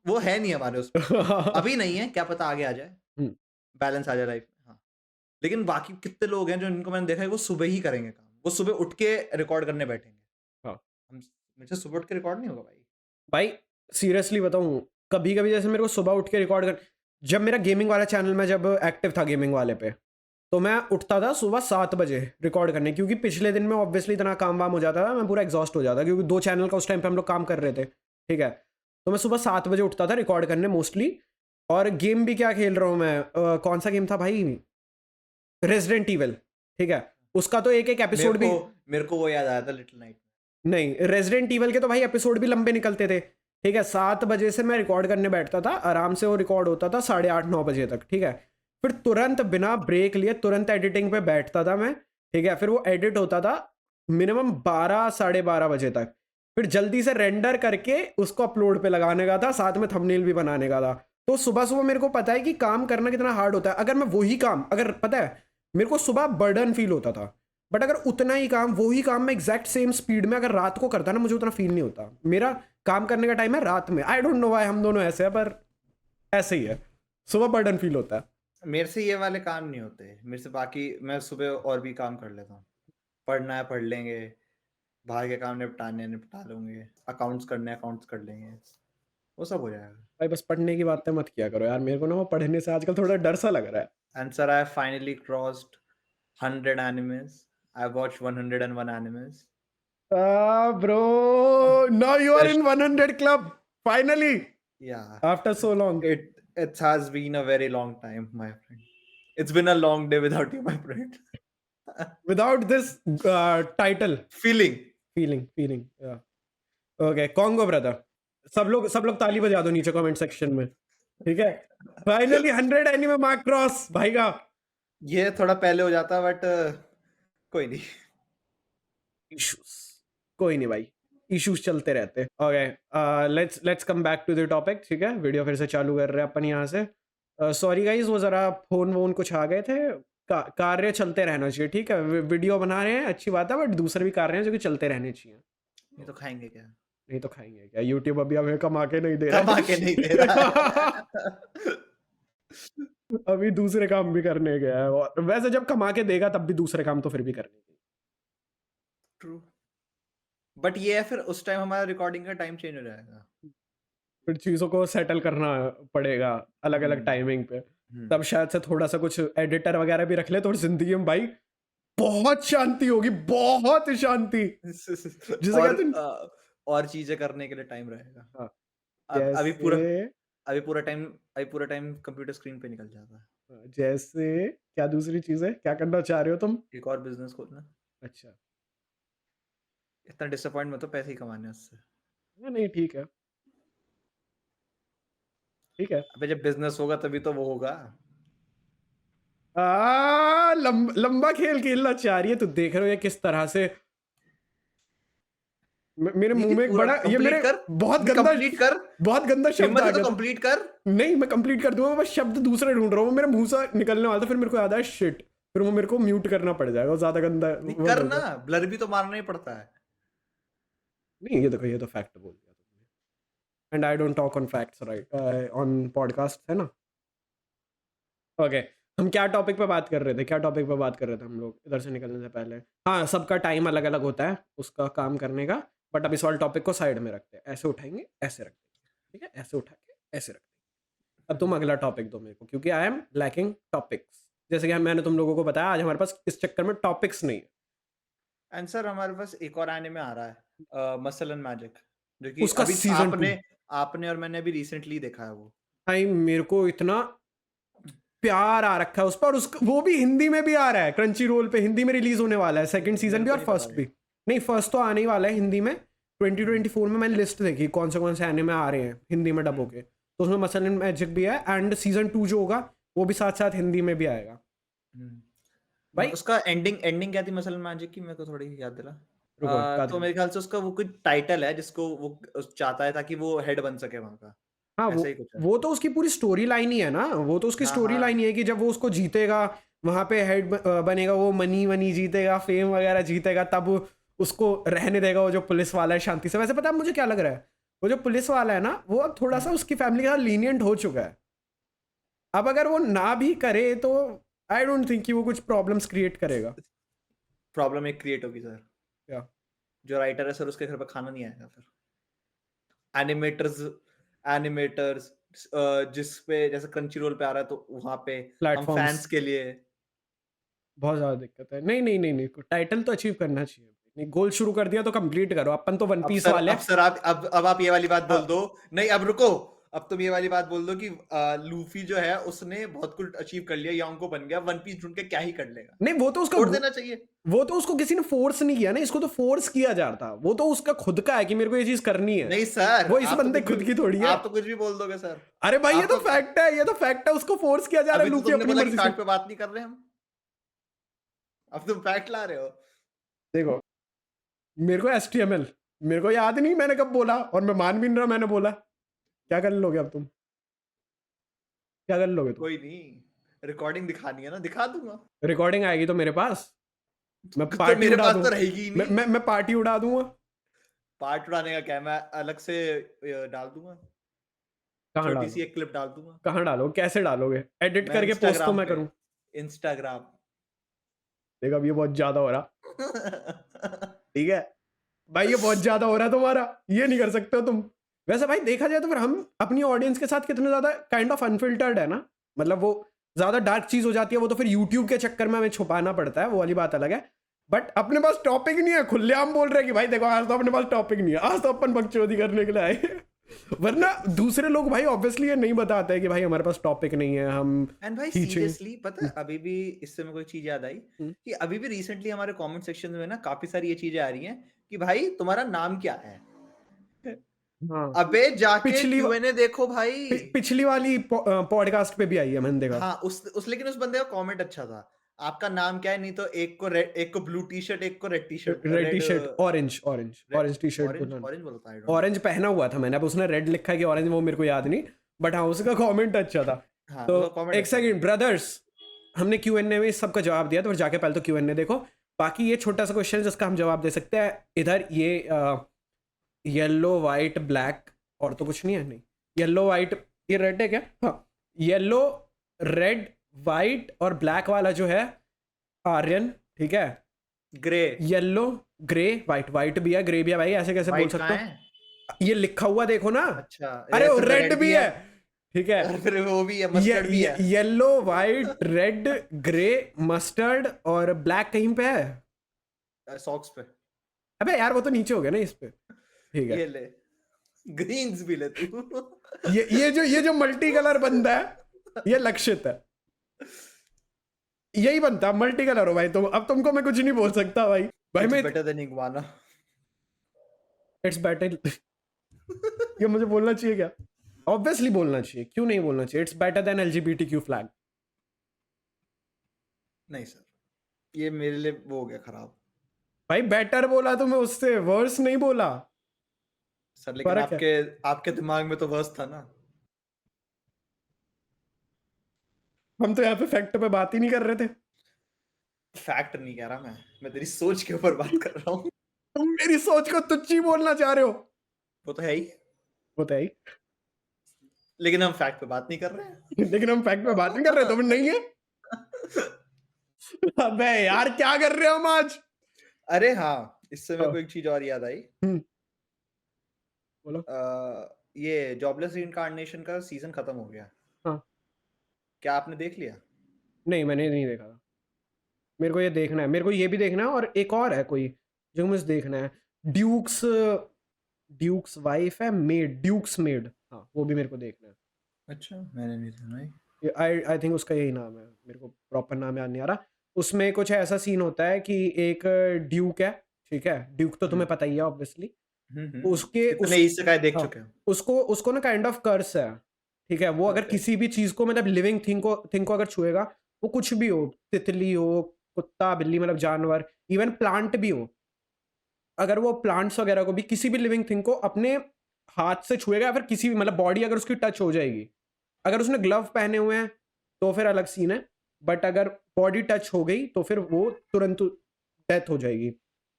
वो है नहीं हमारे उसमें। अभी नहीं है, क्या पता आगे आ जाए, हम्म। बैलेंस आ जाए लाइफ में। हाँ, लेकिन बाकी कितने लोग हैं जो, इनको मैंने देखा है, वो सुबह ही करेंगे काम, वो सुबह उठ के रिकॉर्ड करने बैठेंगे। हाँ हम मुझे सुबह उठ के रिकॉर्ड नहीं होगा भाई। भाई, सीरियसली बताऊं, कभी कभी जैसे मेरे को सुबह उठ के रिकॉर्ड कर, जब मेरा गेमिंग वाला चैनल में जब एक्टिव था गेमिंग वाले पे, तो मैं उठता था सुबह 7 बजे रिकॉर्ड करने, क्योंकि पिछले दिन में ऑब्वियसली इतना काम वाम हो जाता था, मैं पूरा एग्जॉस्ट हो जाता, क्योंकि 2 चैनल का उस टाइम पे हम लोग काम कर रहे थे, ठीक है। तो मैं सुबह 7 बजे उठता था रिकॉर्ड करने मोस्टली। और गेम भी क्या खेल रहा हूँ मैं, कौन सा गेम था भाई, रेजिडेंट ईविल, ठीक है। उसका तो एक एक एपिसोड भी, मेरे को वो याद आया था, लिटिल नाइट। नहीं, रेजिडेंट ईवल के तो भाई एपिसोड भी लंबे निकलते थे, ठीक है। 7 बजे से मैं रिकॉर्ड करने बैठता था, आराम से वो रिकॉर्ड होता था 8:30-9 बजे तक, ठीक है। फिर तुरंत बिना ब्रेक लिए तुरंत एडिटिंग पे बैठता था मैं, ठीक है। फिर वो एडिट होता था मिनिमम 12-12:30 बजे तक। फिर जल्दी से रेंडर करके उसको अपलोड पे लगाने का था, साथ में थंबनेल भी बनाने का था। तो सुबह सुबह मेरे को पता है कि काम करना कितना हार्ड होता है। अगर मैं वही काम, अगर पता है, मेरे को सुबह बर्डन फील होता था, बट अगर उतना ही काम, वही काम मैं एग्जैक्ट सेम स्पीड में अगर रात को करता ना, मुझे उतना फील नहीं होता। मेरा काम करने का टाइम है रात में। आई डोंट नो व्हाई हम दोनों ऐसे हैं, पर ऐसे ही है, सुबह बर्डन फील होता है। मेरे से ये वाले काम नहीं होते, मेरे से बाकी मैं सुबह और भी काम कर लेता हूँ। पढ़ना है पढ़ लेंगे, बाहर के काम निपटाने हैं निपटा लेंगे, अकाउंट्स करने हैं अकाउंट्स कर लेंगे, वो सब हो जाएगा। भाई बस पढ़ने की बातें मत किया करो यार, मेरे को ना वो पढ़ने से आजकल थोड़ा डर सा लग रहा है। And sir, I finally crossed 100 animes. I watched 101 animes. Bro, now you are in 100 club finally Yeah, after so long. it has been a very long time, my friend. It's been a long day without you, my friend. Without this title, Feeling. Feeling okay, Congo brother, सब लोग ताली बजा दो नीचे comment section में, ठीक है। Finally 100 anime mark cross भाई का। ये थोड़ा पहले हो जाता, बट कोई नहीं। इश्यूज, कोई नहीं भाई, इश्यूज चलते रहते। Okay, let's come back to the topic, ठीक है। वीडियो फिर से चालू कर रहे हैं अपन यहाँ से। सॉरी गाइज, वो जरा फोन वोन कुछ आ गए थे। कार्य चलते रहना चाहिए, ठीक है। वीडियो बना रहे हैं अच्छी बात है, बट दूसरे भी कार्य हैं जो कि चलते रहने चाहिए। ये तो खाएंगे क्या? नहीं तो खाएंगे क्या, यूट्यूब अभी हमें कमा के नहीं दे रहा। कमा के नहीं दे रहा। अभी दूसरे काम भी करने गया है, और वैसे जब कमा के देगा तब भी दूसरे काम तो फिर भी करने। ट्रू, बट ये है, फिर उस टाइम हमारा रिकॉर्डिंग का टाइम चेंज हो जाएगा, फिर चीजों को सेटल करना पड़ेगा अलग अलग टाइमिंग पे। तब शायद से थोड़ा सा कुछ एडिटर वगैरह भी रख ले, तो जिंदगी में भाई बहुत शांति होगी, बहुत शांति। जिसे और कहते हैं, और चीजें करने के लिए टाइम रहेगा। हाँ, अभी जैसे पूरा टाइम कंप्यूटर स्क्रीन पे निकल जाता है। जैसे क्या दूसरी चीज है, क्या करना चाह रहे हो तुम? एक और बिजनेस खोलना। अच्छा, इतना डिसअपॉइंट मत हो, पैसे ही कमाने हैं उससे। नहीं ठीक है, ठीक है। अबे जब बिजनेस होगा तभी तो वो होगा। लंबा खेल खेलना चाह रही है, तो देख रहे हो ये किस तरह से मेरे मुंह में एक बड़ा ये मेरे बहुत कंप्लीट कर, गंदा शब्द हिम्मत आ है तो गया। कंप्लीट कर। नहीं मैं कंप्लीट कर दूंगा, बस शब्द दूसरे ढूंढ रहा हूँ, मेरे मुंह से निकलने वाला था, फिर मेरे को याद आया शिट, फिर वो मेरे को म्यूट करना पड़ जाएगा, वो ज्यादा गंदा नहीं word कर हो ना, गया। ब्लर भी तो मारना ही पड़ता है। नहीं ये देखो, ये तो फैक्ट बोल दिया तुमने, and I don't talk on facts right on podcast, है ना। ओके हम क्या टॉपिक पे बात कर रहे थे, क्या टॉपिक पे बात कर रहे थे हम लोग इधर से निकलने से पहले? हाँ सबका टाइम अलग अलग होता है उसका काम करने का, बट अब इस वाले टॉपिक को साइड में रखते हैं, ऐसे उठाएंगे ऐसे रख देंगे, ठीक है, ऐसे उठा के ऐसे रख देंगे। अब तुम अगला टॉपिक दो मेरे को, क्योंकि आई एम लैकिंग टॉपिक्स, जैसे कि मैंने तुम लोगों को बताया आज हमारे पास इस चक्कर में टॉपिक्स नहीं है। आंसर हमारे पास एक और एनिमे आ रहा है, मसल एंड मैजिक, जो कि उसका अभी सीजन 2 आपने और मैंने अभी रिसेंटली देखा है वो। भाई मेरे को इतना प्यार आ रखा है उस पर, और उसका वो भी हिंदी में भी आ रहा है, क्रंची रोल पे हिंदी में रिलीज होने वाला है सेकंड सीजन मेरे भी को और नहीं पता फर्स्ट ये। भी। नहीं फर्स्ट तो आने ही वाला है हिंदी में 2024 में, मैंने लिस्ट देखी कौन से एनिमे आ रहे हैं हिंदी में डब होके, तो उसमें मसल एंड मैजिक भी है, एंड सीजन 2 जो होगा वो भी साथ साथ हिंदी में भी आएगा। भाई उसका एंडिंग क्या थी मसल एंड मैजिक की, मेरे को थोड़ी याद दिला। रुको याद तो करो। मेरे ख्याल से उसका वो कुछ टाइटल है जिसको वो चाहता है ताकि वो हेड बन सके वहां का, हाँ ऐसा ही कुछ है। वो तो उसकी पूरी स्टोरी लाइन ही है ना, वो तो उसकी हाँ, स्टोरी हाँ। लाइन ही है कि जब वो उसको जीतेगा वहां पे हेड बनेगा, वो मनी वनी जीतेगा, फेम वगैरह जीतेगा, तब उसको रहने देगा वो जो पुलिस वाला है शांति से। वैसे पता है मुझे क्या लग रहा है, वो जो पुलिस वाला है ना वो अब थोड़ा सा उसकी फैमिली के साथ लीनियंट हो चुका है, अब अगर वो ना भी करे तो आई डोंट थिंक कि वो कुछ प्रॉब्लम्स क्रिएट करेगा। प्रॉब्लम एक क्रिएट होगी सर, क्या? जो राइटर है सर उसके घर पर खाना नहीं आएगा फिर। एनिमेटर्स जिस पे जैसे क्रंची रोल पे आ रहा है तो वहां पे हम प्लेटफॉर्म्स फैंस के लिए बहुत ज्यादा दिक्कत है। नहीं नहीं नहीं नहीं, टाइटल तो अचीव करना चाहिए, नहीं गोल शुरू कर दिया तो कंप्लीट करो, अपन तो वन पीस वाले अब सर अब आप ये वाली बात बोल दो। नहीं अब रुको, अब तुम ये वाली बात बोल दो कि लूफी जो है उसने बहुत कुछ अचीव कर लिया, योंको बन गया, वन पीस ढूंढ के क्या ही कर लेगा। नहीं वो तो उसका छोड़ देना चाहिए। वो तो उसको किसी ने फोर्स नहीं किया ना, इसको तो फोर्स किया जा रहा था, वो तो उसका खुद का है कि मेरे को ये चीज करनी है। नहीं सर, वो इस आप तो बंदे कुछ खुद भी की थोड़ी है। आप तो कुछ भी बोल दोगे सर। अरे भाई ये तो आपको फैक्ट है, ये तो फैक्ट है, उसको फोर्स किया जा रहा है, अभी तो लूफी तुमने अपनी बोला कि मर्जी कार्ड से। पे बात नहीं कर रहे हम, अब तुम फैक्ट ला रहे हो। देखो मेरे को HTML मेरे को याद नहीं मैंने कब बोला, और मैं मान भी नहीं रहा मैंने बोला। क्या कर लोगे अब तुम, क्या कर लोगे तुम? कोई नहीं, रिकॉर्डिंग दिखानी है ना, दिखा दूंगा। रिकॉर्डिंग आएगी तो मेरे पास, मैं तो पार्टी मेरे उड़ा पास दूं, तो रहेगी ही नहीं। मैं पार्टी उड़ा दूंगा। पार्ट उड़ाने का क्या है, मैं अलग से डाल दूंगा, कहाँ छोटी सी डालो, एक क्लिप डाल दूंगा। कहाँ डालोगे, कैसे डालोगे? एडिट मैं करके पोस्ट तो इंस्टाग्राम मैं पे, करूँ? इंस्टाग्राम। देखो अब ये बहुत ज्यादा हो रहा, ठीक है भाई ये बहुत ज्यादा हो रहा है तुम्हारा, ये नहीं कर सकते हो तुम। वैसे भाई देखा जाए तो फिर हम अपनी ऑडियंस के साथ कितने ज्यादा काइंड ऑफ अनफिल्टर्ड है ना, मतलब वो ज्यादा डार्क चीज हो जाती है, वो तो फिर यूट्यूब के चक्कर में हमें छुपाना पड़ता है, वो वाली बात अलग है। बट अपने पास टॉपिक नहीं है, खुलेआम बोल रहे हैं कि भाई देखो आज तो अपने पास टॉपिक नहीं है, आज तो अपन बकचोदी करने के लिए आए। वरना दूसरे लोग भाई ऑब्वियसली ये नहीं बताते हैं कि भाई हमारे पास टॉपिक नहीं है, हम एंड भाई खींचेंगे। सीरियसली पता है, अभी भी इससे मेरे को एक चीज याद आई कि अभी भी रिसेंटली हमारे कमेंट सेक्शन में ना काफी सारी ये चीजें आ रही हैं कि भाई तुम्हारा नाम क्या है। हाँ अबे जाके पिछली Q&A देखो भाई। पिछली वाली पॉडकास्ट पे भी आई है, मैंने देखा। हाँ उस लेकिन उस बंदे का कमेंट अच्छा था, आपका नाम क्या है, नहीं तो एक को रेड, एक को ब्लू टी शर्ट, एक को red T shirt, red T shirt, orange T shirt, orange बोलता है, I don't know। ऑरेंज पहना हुआ था मैंने, अब उसने रेड लिखा है कि ऑरेंज, वो मेरे को याद नहीं, बट हाँ उसका कमेंट अच्छा था। हाँ, तो उसका comment एक अच्छा था। सेकंड ब्रदर्स, हमने Q&A में इस सब का जवाब दिया, तो फिर जाके पहले तो Q&A देखो, बाकी ये छोटा सा क्वेश्चन है जिसका हम जवाब दे सकते हैं। इधर ये येलो वाइट ब्लैक और तो कुछ नहीं है, नहीं येलो वाइट, ये रेड है क्या? हाँ येलो रेड वाइट और ब्लैक वाला जो है आर्यन, ठीक है, grey, yellow grey white, white भी है ग्रे भी है, भाई ऐसे कैसे बोल व्हाइट सकते कहाँ हो? है? ये लिखा हुआ देखो ना। अच्छा, अरे तो रेड भी है, ठीक है, और फिर वो भी है, मस्टर्ड भी है। Yellow white red grey mustard और ब्लैक कहीं पे है? सॉक्स पे। अबे यार वो तो नीचे हो गया ना इस पे, ठीक है। ये ले, ग्रीन्स भी ले तू। ये जो मल्टी कलर बनता है ये लक्षित है, यही बनता है मल्टी कलर हो भाई तुम, अब तुमको मैं कुछ नहीं बोल सकता भाई। भाई मैं better than iguana. It's better, ये मुझे बोलना चाहिए क्या? ऑब्वियसली बोलना चाहिए, क्यों नहीं बोलना चाहिए? It's better than LGBTQ flag. नहीं सर, ये मेरे लिए वो हो गया खराब। भाई बेटर बोला तो मैं उससे, वर्स नहीं बोला। सर लेकिन फर्क है। आपके आपके दिमाग में तो वर्स था ना। हम तो यहाँ पे फैक्ट पे बात ही नहीं कर रहे थे। फैक्ट नहीं कह रहा मैं तेरी सोच के ऊपर बात कर रहा हूँ। तुम मेरी सोच को तुच्छ ही बोलना चाह रहे हो। वो तो है ही, वो तो है ही। लेकिन हम फैक्ट पे बात नहीं कर रहे हैं। लेकिन हम फैक्ट पे बात नहीं कर रहे, तो फिर नहीं है। अबे यार क्या कर रहे हो हम आज। अरे हाँ, इससे मेरे हाँ, को एक चीज और याद आई। बोलो। ये जॉबलेस रीइंकार्नेशन का सीजन खत्म हो गया। हाँ, क्या आपने देख लिया? नहीं मैंने नहीं देखा। मेरे को ये देखना है, मेरे को ये भी देखना है, और एक और है कोई जो मुझे देखना है। ड्यूक्स, ड्यूक्स वाइफ है, मेड, ड्यूक्स मेड। हाँ, वो भी मेरे को देखना है। अच्छा, मैंने नहीं सुना है। आई आई थिंक उसका यही नाम है, मेरे को प्रॉपर नाम याद नहीं आ रहा। उसमें कुछ ऐसा सीन होता है कि एक ड्यूक है, ठीक है, ड्यूक तो तुम्हें पता ही है ऑब्वियसली। उसके इतने उस इसेकाई देख हाँ, चुके हैं। उसको उसको ना काइंड ऑफ कर्स है, ठीक है। वो अगर Okay. किसी भी चीज को, मतलब लिविंग थिंग को अगर छुएगा, वो कुछ भी हो, तितली हो, कुत्ता बिल्ली, मतलब जानवर, इवन प्लांट भी हो, अगर वो प्लांट्स वगैरह को भी, किसी भी लिविंग थिंग को अपने हाथ से छुएगा, या फिर किसी भी, मतलब बॉडी अगर उसकी टच हो जाएगी, अगर उसने ग्लव पहने हुए हैं तो फिर अलग सीन है, बट अगर बॉडी टच हो गई तो फिर वो तुरंत डेथ हो जाएगी।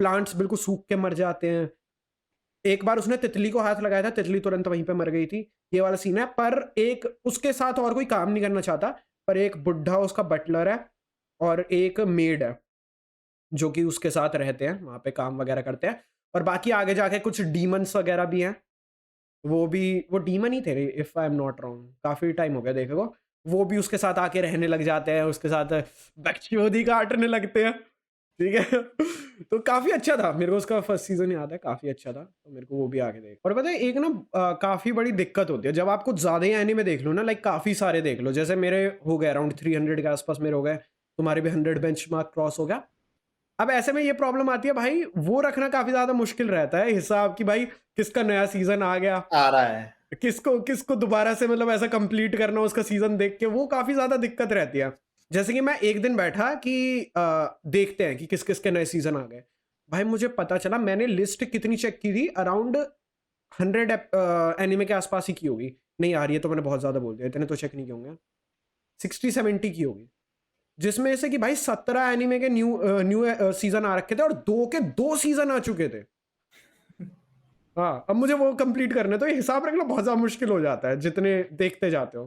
प्लांट्स बिल्कुल सूख के मर जाते हैं। एक बार उसने तितली को हाथ लगाया था, तितली तुरंत वहीं पे मर गई थी। ये वाला सीन है। पर एक उसके साथ और कोई काम नहीं करना चाहता, पर एक बुढ़ा उसका बटलर है और एक मेड है जो कि उसके साथ रहते हैं, वहां पे काम वगैरह करते हैं। और बाकी आगे जाके कुछ डीमंस वगैरह भी हैं। वो डीमन ही थे if I am not wrong, काफी टाइम हो गया देखे को। वो भी उसके साथ आके रहने लग जाते हैं, उसके साथ बकचोदी काटने लगते हैं, ठीक है। तो काफी अच्छा था, मेरे को उसका फर्स्ट सीजन याद है, काफी अच्छा था, तो मेरे को वो भी आगे देख। और पता है एक ना काफी बड़ी दिक्कत होती है जब आप कुछ ज्यादा ही एनीमे देख लो ना, लाइक काफी सारे देख लो, जैसे मेरे हो गए अराउंड 300 के आसपास मेरे हो गए, तुम्हारे भी 100 बेंचमार्क क्रॉस हो गया। अब ऐसे में ये प्रॉब्लम आती है भाई, वो रखना काफी ज्यादा मुश्किल रहता है हिसाब कि भाई किसका नया सीजन आ गया, आ रहा है। किसको किसको दोबारा से मतलब ऐसा कंप्लीट करना उसका सीजन देख के, वो काफी ज्यादा दिक्कत रहती है। जैसे कि मैं एक दिन बैठा कि देखते हैं कि किस किस के नए सीजन आ गए। भाई मुझे पता चला, मैंने लिस्ट कितनी चेक की थी, अराउंड 100 एनिमे के आसपास ही की होगी। नहीं यार, ये तो मैंने बहुत ज्यादा बोल दिया, इतने तो चेक नहीं किए होंगे, 60-70 की होगी। जिसमें से कि भाई 17 एनिमे के न्यू सीजन आ रखे थे और 2 के 2 सीजन आ चुके थे। हाँ, अब मुझे वो कंप्लीट करने, तो ये हिसाब रखना बहुत ज्यादा मुश्किल हो जाता है जितने देखते जाते हो।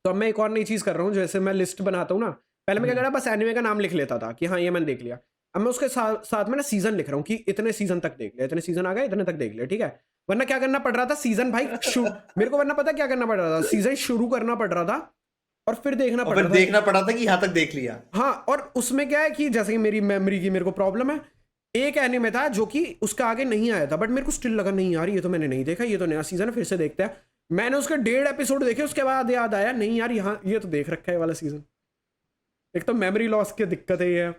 तो अब मैं एक और नई चीज कर रहा हूँ, जैसे मैं लिस्ट बनाता हूँ ना, पहले मैं क्या कर रहा, बस एनिमे का नाम लिख लेता था कि हाँ ये मैंने देख लिया। अब मैं उसके साथ में ना सीजन लिख रहा हूँ कि इतने सीजन तक देख लिया, इतने सीजन आ गए, इतने तक देख लिया, ठीक है। वरना क्या करना पड़ रहा था, सीजन भाई मेरे को वरना पता क्या करना पड़ रहा था, सीजन शुरू करना पड़ रहा था और फिर देखना और पड़ फिर रहा था। देखना पड़ा था कि यहाँ तक देख लिया। हाँ, और उसमें क्या है कि जैसे कि मेरी मेमोरी की मेरे को प्रॉब्लम है, एक एनिमे था जो कि उसका आगे नहीं आया था, बट मेरे को स्टिल लगा नहीं यार ये तो मैंने नहीं देखा, ये तो नया सीजन है, फिर से देखते हैं। मैंने उसके 1.5 एपिसोड देखे, उसके बाद याद आया नहीं यार यहाँ ये तो देख रखा है वाला सीजन। एक तो मेमोरी लॉस की दिक्कत है ये।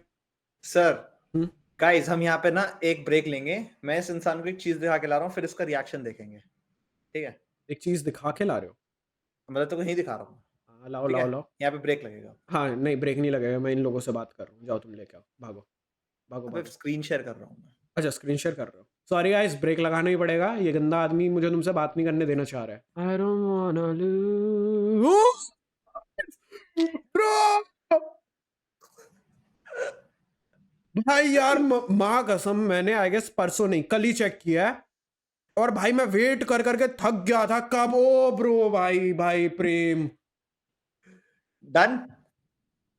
सर हम्म, गाइस, हम यहाँ पे ना एक ब्रेक लेंगे। मैं इस इंसान को एक चीज दिखा के ला रहा हूँ, फिर इसका रिएक्शन देखेंगे, ठीक है? एक चीज दिखा के ला रहे हो? मतलब तो नहीं दिखा रहा हूँ, हाँ, लाओ ठीक लाओ है? लाओ। यहाँ पे ब्रेक लगेगा। हाँ नहीं, ब्रेक नहीं लगेगा, मैं इन लोगों से बात कर रहा हूँ, जाओ तुम लेके आओ, भागो भागो अबे भागो। स्क्रीन शेयर कर रहा हूँ मैं। अच्छा, स्क्रीन शेयर कर रहे हो, सॉरी गाइस, ब्रेक लगाना ही पड़ेगा, ये गंदा आदमी मुझे तुमसे बात नहीं करने देना चाह रहा है। I don't wanna lose bro. भाई यार माँ कसम, मैंने आई गेस परसों नहीं कल ही चेक किया है, और भाई मैं वेट कर करके थक गया था, कब ओ ब्रो, भाई भाई प्रेम। डन।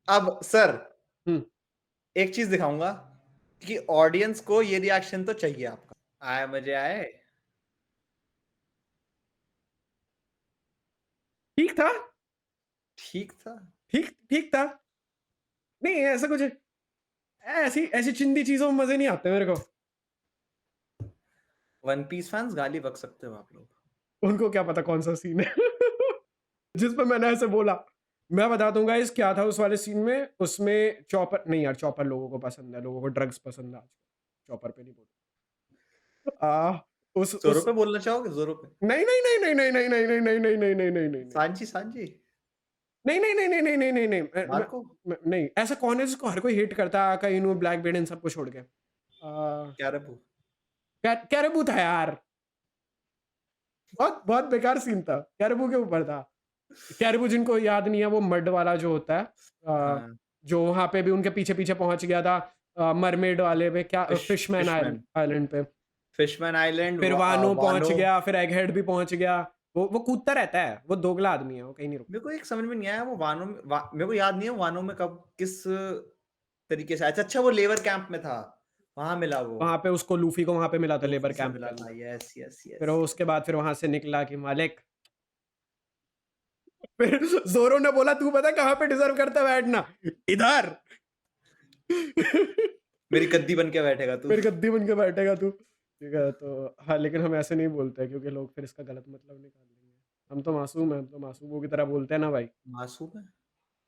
अब सर हम्म, एक चीज दिखाऊंगा कि ऑडियंस को ये रिएक्शन तो चाहिए आपका। आए मजे आए। ठीक था, ठीक था। ठीक ठीक था। नहीं ऐसा कुछ, ऐसी ऐसी चिंदी चीजों में मजे नहीं आते मेरे को। वन पीस फैंस गाली बक सकते हो आप लोग। उनको क्या पता कौन सा सीन है जिस पे मैंने ऐसे बोला। मैं बता दूंगा इस क्या था उस वाले सीन में, उसमें चॉपर नहीं यार, चॉपर लोगों को पसंद है, लोगों को ड्रग्स पसंद है आज, चॉपर पे नहीं बोल। जोरो उस पे बोलना चाहोगे? जोरो पे? नहीं नहीं नहीं नहीं नहीं नहीं नहीं नहीं नहीं नहीं नहीं नहीं नहीं नहीं सांची सांची? नहीं नहीं नहीं नहीं नहीं नहीं नहीं नहीं मार्को? नहीं, ऐसा कौन है जिसको हर कोई हेट करता है, आका इनू ब्लैक बेड इन सबको छोड़ के। कैरेबू। कैरेबू था यार, बहुत बहुत बेकार सीन था, कैरेबू के ऊपर था। कैरेबू जिनको याद नहीं है, वो मड वाला जो होता है, हाँ, जो वहाँ पे भी उनके पीछे पीछे पहुंच गया था, मरमेड वाले पे, क्या फिशमैन फिशमैन आइलैंड पे, फिशमैन आइलैंड, फिर वानो पहुंच वानो। गया, फिर एगहेड भी पहुंच गया। वो कूदता रहता है, वो दोगला आदमी है, वो कहीं नहीं रुकता। मेरे को एक समझ में नहीं आया वो वानो में मेरे को याद नहीं है वानो में कब किस तरीके से। अच्छा वो लेबर कैंप में था, वहां मिला वो। वहां पे उसको लूफी को वहां पे मिला था लेबर लूफी से कैंप के मिला था, अंदर। यस यस फिर यस वो यस। उसके बाद फिर वहां से निकला कि मालिक, फिर जोरो ने बोला तू पता कहाँ पे डिजर्व करता है बैठना, इधर। मेरी गद्दी बन के बैठेगा तू। फिर गद्दी बन के बैठेगा तू, ठीक है। तो हाँ, लेकिन हम ऐसे नहीं बोलते हैं क्योंकि लोग फिर इसका गलत मतलब निकाल लेंगे। हम तो मासूम हैं, हम तो मासूमों की तरह बोलते हैं ना भाई। मासूम है,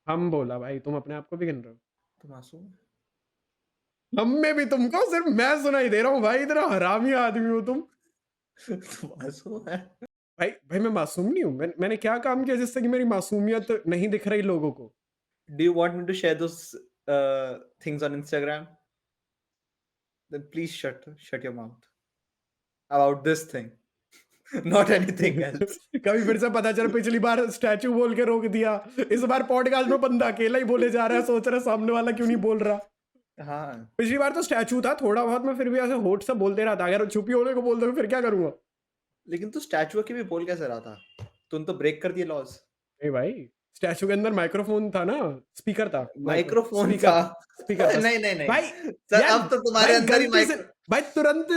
हम बोला भाई, तुम अपने आप को भी गिन रहे हो? तो मासूम है। हम में भी तुमको सिर्फ मैं सुनाई दे रहा हूँ भाई, इतना हरामी आदमी हो तुम। तो मासूम है। भाई भाई मैं मासूम नहीं हूँ, मैंने क्या काम किया जिससे कि मेरी मासूमियत नहीं दिख रही लोगों को? Do you want me to share those things on Instagram? Then please shut your mouth about this thing, not anything else. कभी फिर से पता चल, पिछली बार स्टैचू बोल के रोक दिया, इस बार पॉडकास्ट में बंदा अकेला ही बोले जा रहा है, सोच रहा है सामने वाला क्यों नहीं बोल रहा। हाँ, पिछली बार तो स्टैचू था, थोड़ा बहुत मैं फिर भी ऐसे होठ से बोलते रहा था, अगर छुपी होने को बोल दो फिर क्या करूंगा? लेकिन तू स्टैचू के भी बोल कैसे रहा था? तूने तो ब्रेक कर दिए लॉज। नहीं भाई, स्टैचू के अंदर माइक्रोफोन था ना, स्पीकर था, माइक्रो माइक्रोफोन स्पीकर था। था, स्पीकर था। नहीं नहीं नहीं भाई सर, यार, अब तो तुम्हारे भाई अंदर ही गलती से, भाई तुरंत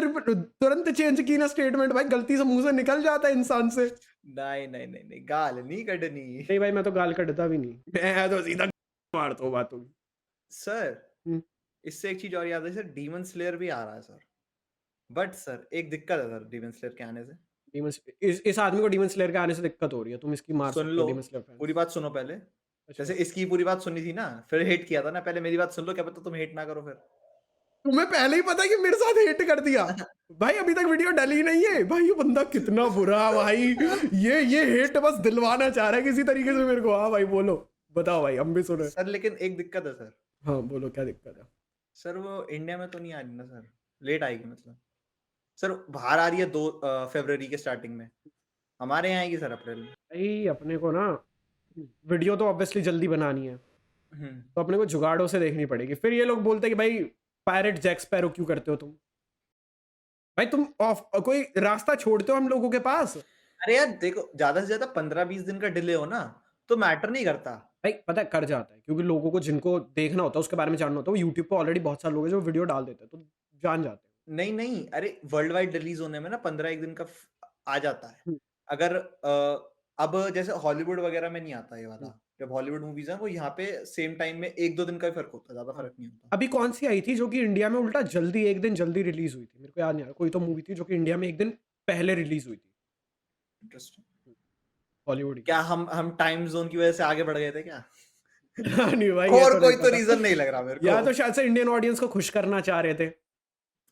तुरंत चेंज की ना स्टेटमेंट, भाई गलती से मुंह से निकल जाता है इंसान से। नहीं नहीं नहीं नहीं, गाल नहीं कटनी। नहीं भाई, मैं तो गाल कटता भी नहीं, मैं तो सीधा मारता हूँ बातों की। सर, हम्म, इससे एक चीज और याद है सर, डीमन स्लेयर भी आ रहा है सर। बट सर एक दिक्कत है सर डीमन स्लेयर के आने से। इस आदमी को डीमन स्लेयर के आने से दिक्कत हो रही है, तुम इसकी मार सुन सकते हो लो, डीमन स्लेयर फैंस। पूरी बात सुनो पहले। अच्छा, जैसे इसकी पूरी बात सुनी थी ना, फिर हेट किया था ना, पहले मेरी बात सुन लो, क्या पता तुम हेट ना करो फिर। तुम्हें पहले ही पता है कि मेरे साथ हेट कर दिया? भाई अभी तक वीडियो डली नहीं है भाई, ये बंदा कितना बुरा है भाई। ये हेट बस दिलवाना चाह रहा है किसी तरीके से मेरे को। हाँ भाई बोलो, बताओ भाई, हम भी सुने। सर लेकिन एक दिक्कत है सर। हाँ बोलो, क्या दिक्कत है? सर वो इंडिया में तो नहीं आ रही ना सर, लेट आएगी मतलब। सर बाहर आ रही है 2 फरवरी के स्टार्टिंग में, हमारे यहाँ आएगी सर अप्रैल में। भाई अपने को ना वीडियो तो ऑब्वियसली जल्दी बनानी है, हम्म। तो अपने को जुगाड़ों से देखनी पड़ेगी। फिर ये लोग बोलते हैं कि भाई पायरेट जैक स्पैरो क्यों करते हो तुम? भाई तुम कोई रास्ता छोड़ते हो हम लोगों के पास? अरे यार देखो, ज्यादा से ज्यादा 15-20 दिन का डिले हो ना तो मैटर नहीं करता। भाई पता है कर जाता है, क्योंकि लोगों को जिनको देखना होता है उसके बारे में जानना होता है, वो यूट्यूब पे ऑलरेडी बहुत सारे लोग हैं जो वीडियो डाल देते हैं, तो जान जाते नहीं नहीं, अरे वर्ल्ड वाइड रिलीज होने में ना 15 दिन का आ जाता है। हैं। अगर अब जैसे हॉलीवुड वगैरह में नहीं आता ये हम्म, वाला, जब हॉलीवुड मूवीज हैं वो यहाँ पे सेम टाइम में 1-2 दिन का ही फर्क होता है, ज्यादा हाँ। फर्क नहीं होता। अभी कौन सी आई थी जो कि इंडिया में उल्टा जल्दी, एक दिन जल्दी रिलीज हुई थी? मेरे को याद नहीं आ रहा, कोई तो मूवी थी जो कि इंडिया में एक दिन पहले रिलीज हुई थी, इंटरेस्टिंग। हॉलीवुड की। क्या हम टाइम जोन की वजह से आगे बढ़ गए थे क्या? हाँ, नहीं भाई ये और तो नहीं कोई तो पता, रीजन नहीं लग रहा मेरे को। या तो शायद से इंडियन ऑडियंस को खुश करना चाह रहे थे।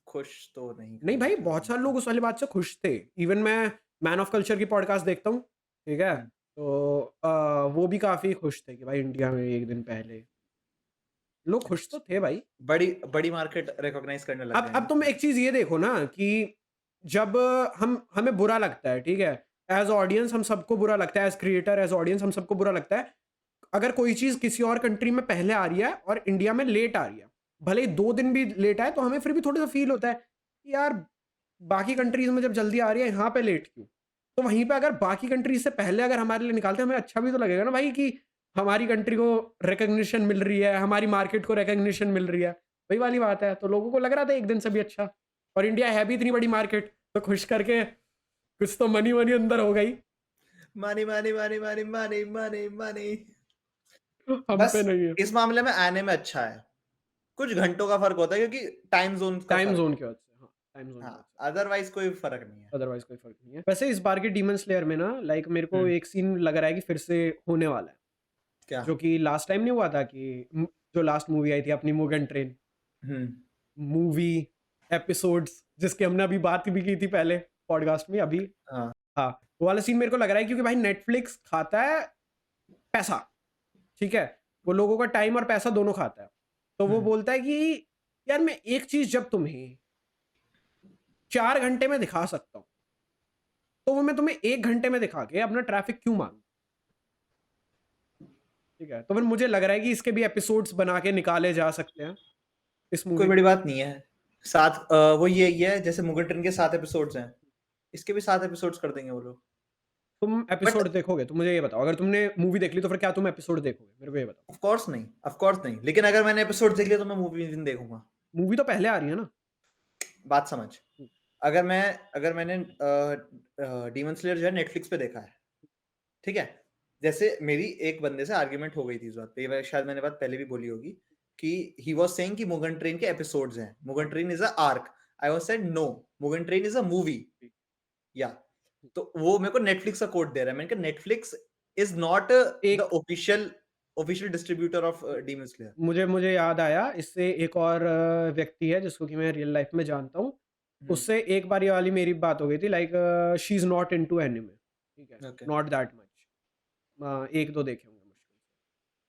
खुश तो नहीं नहीं करना भाई, चाह बहुत रहे सारे लोग थे। उस वाली बात से खुश थे। इवन मैं मैन ऑफ कल्चर की पॉडकास्ट देखता हूँ, ठीक है, हम्म, तो वो भी काफी खुश थे कि भाई इंडिया में एक दिन पहले। लोग खुश तो अच्छा। थे भाई। बड़ी बड़ी मार्केट रिकॉग्नाइज करने लग गए अब हैं। तुम एक चीज ये देखो ना कि जब हमें बुरा लगता है, ठीक है, एज ऑडियंस हम सबको बुरा लगता है, एज क्रिएटर एज ऑडियंस हम सबको बुरा लगता है अगर कोई चीज किसी और कंट्री में पहले आ रही है और इंडिया में लेट आ रही है। भले ही 2 दिन भी लेट आए तो हमें फिर भी थोड़ा सा फील होता है कि यार बाकी कंट्रीज में जब जल्दी आ रही है, यहाँ पे लेट क्यों? तो वहीं पे अगर बाकी कंट्रीज से पहले अगर हमारे लिए निकालते हैं, हमें अच्छा भी तो लगेगा ना भाई कि हमारी कंट्री को रिकग्निशन मिल रही है, हमारी मार्केट को रिकग्निशन मिल रही है। वही वाली बात है, तो लोगों को लग रहा था एक दिन से भी अच्छा। और इंडिया है भी इतनी बड़ी मार्केट, तो खुश करके कुछ तो मनी वनी अंदर हो गई। Money money money money money money money. हम बस पे नहीं है। इस मामले में आने में अच्छा है, कुछ घंटों का फर्क होता है क्योंकि टाइम जोन का टाइम फर्क जोन है। की वजह से, हाँ टाइम जोन की वजह हाँ, से, अदरवाइज कोई फर्क नहीं है। अदरवाइज कोई फर्क नहीं है। वैसे इस बार के डीमन स्लेयर में ना, लाइक मेरे को हम्म। एक सीन लग रहा है कि फिर से होने वाला है, क्या? जो कि लास्ट टाइम नहीं हुआ था कि जो लास्ट मूवी आई थी अपनी मुगन ट्रेन हम्म। मूवी एपिसोड्स, जिसकी हमने अभी बात भी की थी पहले पॉडकास्ट में अभी। हाँ। हाँ, वो वाला सीन मेरे को लग रहा है क्योंकि भाई नेटफ्लिक्स खाता है पैसा, ठीक है, वो लोगों का टाइम और पैसा दोनों खाता है। तो वो हम्म। बोलता है कि यार मैं एक चीज जब तुम्हें 4 घंटे में दिखा सकता हूँ तो वो मैं तुम्हें 1 घंटे में दिखा के अपना ट्रैफिक क्यों मांगू? ठीक है, तो फिर मुझे लग रहा है कि इसके भी एपिसोड्स बना के निकाले जा सकते हैं इस कोई मूवी। बड़ी बात नहीं है। वो ये है जैसे मुगल ट्रेन के 7 एपिसोड्स हैं, इसके भी 7 एपिसोड्स कर देंगे वो लोग। तुम बट एपिसोड देखोगे? तो मुझे ये बताओ, अगर तुमने मूवी देख ली तो फिर क्या तुम एपिसोड देखोगे? मेरे को ये बताओ। ऑफ कोर्स नहीं, लेकिन अगर मैंने एपिसोड देख लिया तो मैं मूवी नहीं देखूंगा। मूवी तो पहले आ रही है ना। बात समझ। अगर मैंने डीमन स्लेयर जो है नेटफ्लिक्स पे देखा है, ठीक है, जैसे मेरी एक बंदे से आर्ग्यूमेंट हो गई थी इस बात पे, ये शायद मैंने बात पहले भी बोली होगी कि ही वाज सेइंग कि मुगन ट्रेन के एपिसोड्स हैं, Mugen train is a arc. I was said no, Mugen train is a movie. या तो वो मेरे को नेटफ्लिक्स का कोड दे रहा है, मैंने कहा नेटफ्लिक्स इज नॉट द एक official distributor of demon slayer. मुझे मुझे याद आया, इससे एक और व्यक्ति है जिसको कि मैं रियल लाइफ में जानता हूँ, उससे एक बार ये वाली मेरी बात हो गई थी, like she is not into anime, ठीक है, ओके। नॉट दैट मच, एक दो देखे होंगे मुश्किल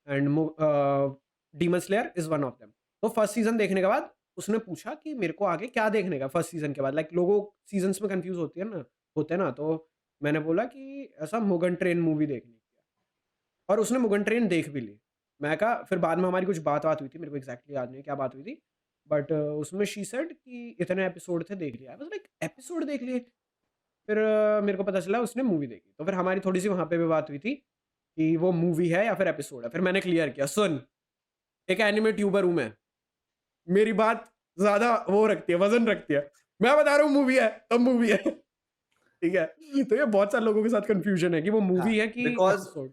से, and demon slayer is one of them. तो फर्स्ट सीजन देखने के बाद उसने पूछा कि मेरे को आगे क्या देखने का फर्स्ट सीजन के बाद, लाइक लोगों सीजन्स में कंफ्यूज होते हैं ना, तो मैंने बोला कि ऐसा मुगन ट्रेन मूवी देखनी है, और उसने मुगन ट्रेन देख भी ली। मैं कहा, फिर बाद में हमारी कुछ बात हुई थी, मेरे को एग्जैक्टली याद नहीं क्या बात हुई थी, बट उसमें शी सेड कि इतने एपिसोड थे, देख लिया। बस लाइक एपिसोड देख लिए। फिर मेरे को पता चला उसने मूवी देखी, तो फिर हमारी थोड़ी सी वहाँ पे भी बात हुई थी कि वो मूवी है या फिर एपिसोड है। फिर मैंने क्लियर किया, सुन, एक एनिमे ट्यूबर हूँ मैं, मेरी बात ज्यादा वो रखती है, वजन रखती है। मैं बता रहा हूँ मूवी है तब मूवी है। ठीक है, तो ये बहुत सारे लोगों के साथ कंफ्यूजन है कि वो हाँ, मूवी है कि बिकॉज एपिसोड।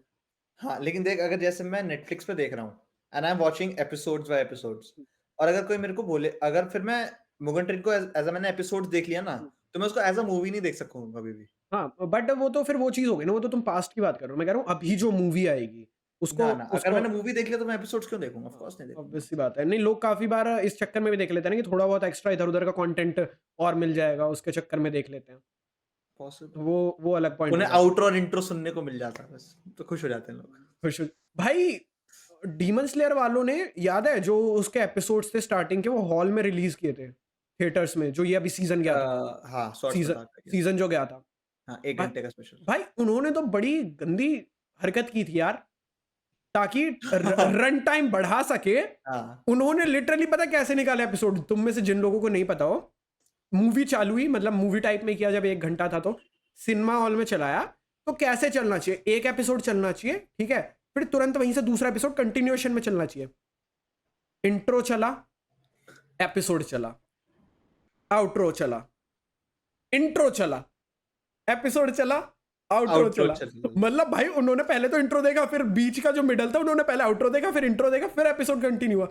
हाँ, लेकिन देख, अगर जैसे मैं नेटफ्लिक्स पे देख रहा हूँ and I am watching episodes by episodes, और अगर कोई मेरे को बोले, अगर फिर मैं मुगन ट्रेन को एज मैंने एपिसोड्स देख लिया ना, तो मैं उसको एज अ मूवी नहीं देख सकूंगा कभी भी। हाँ, बट वो तो फिर वो चीज हो गई ना, वो तो तुम पास्ट की बात कर रहे हो, मैं कह रहा हूँ अभी जो मूवी आएगी उसको ना ना, अगर उसको मैंने मूवी देख लिया तो मैं एपिसोड्स क्यों देखूंगा? ऑफ कोर्स नहीं देखूंगा। ऑब्वियस सी बात है। नहीं, लोग काफी बार इस चक्कर में भी देख लेते हैं ना कि थोड़ा बहुत एक्स्ट्रा इधर उधर का कंटेंट और मिल जाएगा, उसके चक्कर में देख लेते हैं। पॉसिबल। तो वो अलग पॉइंट हो उन्हें जाता है। आउटरो और इंट्रो सुनने को मिल जाता है बस, तो खुश हो जाते हैं लोग। भाई, डीमन स्लेयर वालों ने, याद है जो उसके एपिसोड्स थे स्टार्टिंग के, वो हॉल में रिलीज किए थे थिएटर्स में, जो ये अभी सीजन गया था, हाँ, शॉर्ट्स सीजन बता के। सीजन जो गया था। हाँ, 1 भाई, घंटे का स्पेशल। भाई उन्होंने तो बड़ी गंदी हरकत की थी यार, ताकि रन टाइम बढ़ा सके। हाँ, उन्होंने लिटरली, पता कैसे निकाले एपिसोड? तुम में से जिन लोगों को नहीं पता हो, मूवी चालू हुई, मतलब मूवी टाइप में किया, जब 1 घंटा था तो सिनेमा हॉल में चलाया, तो कैसे चलना चाहिए, एक एपिसोड चलना चाहिए, ठीक है, फिर तुरंत वहीं से दूसरा एपिसोड कंटिन्यूएशन में चलना चाहिए। इंट्रो चला, एपिसोड चला, आउट्रो चला, इंट्रो चला, एपिसोड चला, आउट्रो आउटरो चला। चल। मतलब भाई उन्होंने पहले तो इंट्रो देखा, फिर बीच का जो मिडल था उन्होंने पहले आउट्रो देखा, फिर इंट्रो देखा, फिर एपिसोड कंटिन्यू हुआ।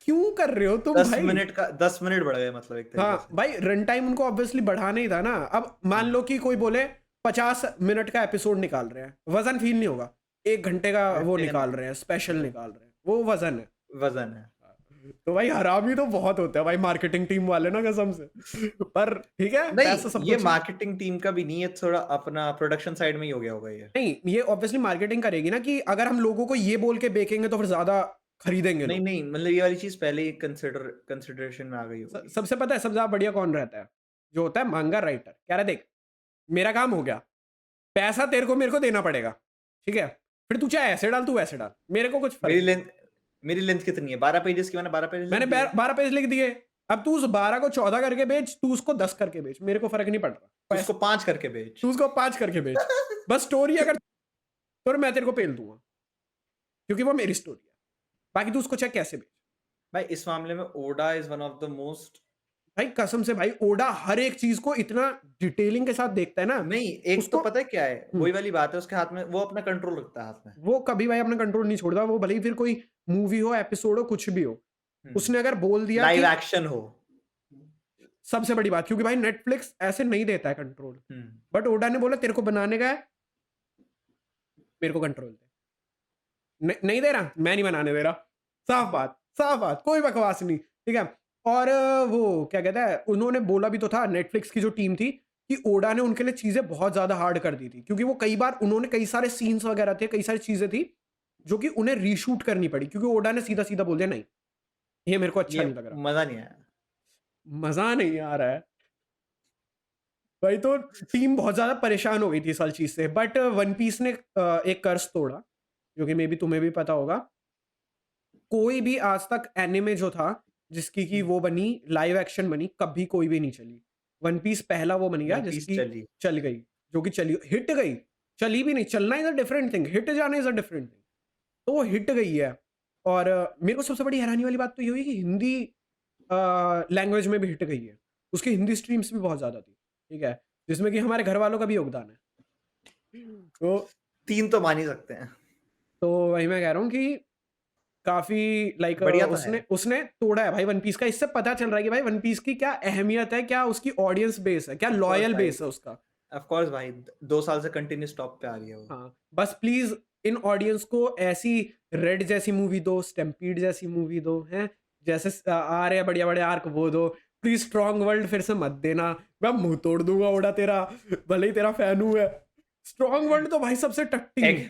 क्यों कर रहे हो तुम 10 भाई? मिनट का 10 मिनट बढ़ गए मतलब एक तरीके हाँ से। भाई, रन टाइम उनको ऑब्वियसली बढ़ाना ही था ना। अब मान लो कि कोई बोले 50 मिनट का एपिसोड निकाल रहे हैं, वजन फील नहीं होगा। 1 घंटे का वो निकाल रहे हैं, स्पेशल निकाल रहे हैं, वो वजन है। वजन है। तो भाई हरामी तो बहुत होता है भाई मार्केटिंग टीम वाले ना, कसम से। पर ठीक है, पैसा नहीं, सब ये कुछ मार्केटिंग टीम का भी नहीं है, थोड़ा अपना प्रोडक्शन साइड में ही हो गया होगा ये। नहीं, ये ऑब्वियसली मार्केटिंग करेगी ना, कि अगर हम लोगों को ये बोल के बेचेंगे तो फिर ज्यादा खरीदेंगे नहीं लोग। नहीं, मतलब ये वाली चीज पहले ही कंसिडरेशन में आ गई होगी। सबसे पता है सबसे ज्यादा बढ़िया कौन रहता है? जो होता है मांगा राइटर, कह रहा है देख मेरा काम हो गया, पैसा तेरे को मेरे को देना पड़ेगा, ठीक है, फिर तू चाहे ऐसे डाल, तू वैसे डाल, मेरे को कुछ फर्क मेरी नहीं। लेंथ मेरी लेंथ कितनी है? 12 पेजेस की, मैंने 12 पेजेस मैंने लिख दिए। 12 पेज लिख दिए, अब तू उस 12 को 14 करके बेच, तू उसको 10 करके बेच, मेरे को फर्क नहीं पड़ रहा। उसको 5 करके बेच। तू उसको 5 करके बेच, बस स्टोरी अगर तो मैं तेरे को पेल दूंगा, क्योंकि वो मेरी स्टोरी है। बाकी तू उसको चेक कैसे बेच। भाई इस मामले में Oda is one of the most. भाई कसम से भाई, ओडा हर एक चीज को इतना डिटेलिंग के साथ देखता है ना। नहीं, एक तो उसको पता है क्या है, वही वाली बात है, उसके हाथ में वो अपना कंट्रोल रखता है हाथ में। वो कभी भाई अपना कंट्रोल नहीं छोड़ता, वो भले ही फिर कोई मूवी हो, एपिसोड हो, कुछ भी हो, उसने अगर बोल दिया लाइव कि एक्शन हो। सबसे बड़ी बात, क्योंकि भाई नेटफ्लिक्स ऐसे नहीं देता है कंट्रोल, बट ओडा ने बोला तेरे को बनाने का है, मेरे को कंट्रोल दे। नहीं दे रहा, मैं नहीं बनाने दे रहा, साफ बात, साफ बात, कोई बकवास नहीं, ठीक है। और वो क्या कहता है, उन्होंने बोला भी तो था, नेटफ्लिक्स की जो टीम थी, कि ओडा ने उनके लिए चीजें बहुत ज्यादा हार्ड कर दी थी, क्योंकि वो कई बार उन्होंने कई सारे सीन्स वगैरह थे, कई सारी चीजें थी जो कि उन्हें रीशूट करनी पड़ी, क्योंकि ओडा ने सीधा सीधा बोल दिया नहीं, ये मेरे को अच्छा ये नहीं लग रहा। मजा नहीं आया। मजा नहीं आ रहा है भाई। तो टीम बहुत ज्यादा परेशान हो गई थी इस साल चीज से, बट वन पीस ने एक कर्स तोड़ा, जो कि मे बी तुम्हें भी पता होगा। कोई भी आज तक एनिमे जो था जिसकी की वो बनी, लाइव एक्शन बनी, कभी कोई भी नहीं चली। वन पीस पहला वो बन गया वन पीस जिसकी चली। चल गई, जो कि चली, हिट गई। चली भी नहीं, चलना is a different thing, hit जाना इज अ डिफरेंट थिंग। तो वो हिट गई है। और मेरे को सबसे बड़ी हैरानी वाली बात तो ये हुई कि हिंदी लैंग्वेज में भी हिट गई है। उसकी हिंदी स्ट्रीम्स भी बहुत ज़्यादा थी, ठीक है, जिसमें कि हमारे घर वालों का भी योगदान है। तो 3 तो मान ही सकते हैं। वही मैं कह रहा हूँ कि काफ़ी लाइक बढ़िया तो है। उसने उसने तोड़ा है भाई वन पीस का। इससे पता चल रहा है कि भाई वन पीस की क्या अहमियत है, क्या उसकी ऑडियंस बेस है, क्या ऑफ कोर्स लॉयल भाई, बेस है उसका। ऑफ कोर्स भाई, 2 साल से कंटिन्यूअस टॉप पे आ रही है वो। हाँ, बस प्लीज इन ऑडियंस को ऐसी रेड जैसी मूवी दो, स्टैम्पीड जैसी मूवी दो, हैं जैसे आ रहे हैं बढ़िया बड़े आर्क, वो दो प्लीज। स्ट्रॉन्ग वर्ल्ड फिर से मत देना, मैं मुंह तोड़ दूंगा ओड़ा तेरा, भले ही तेरा फैन हूं है। स्ट्रॉन्ग वर्ल्ड तो भाई सबसे टट्टी एग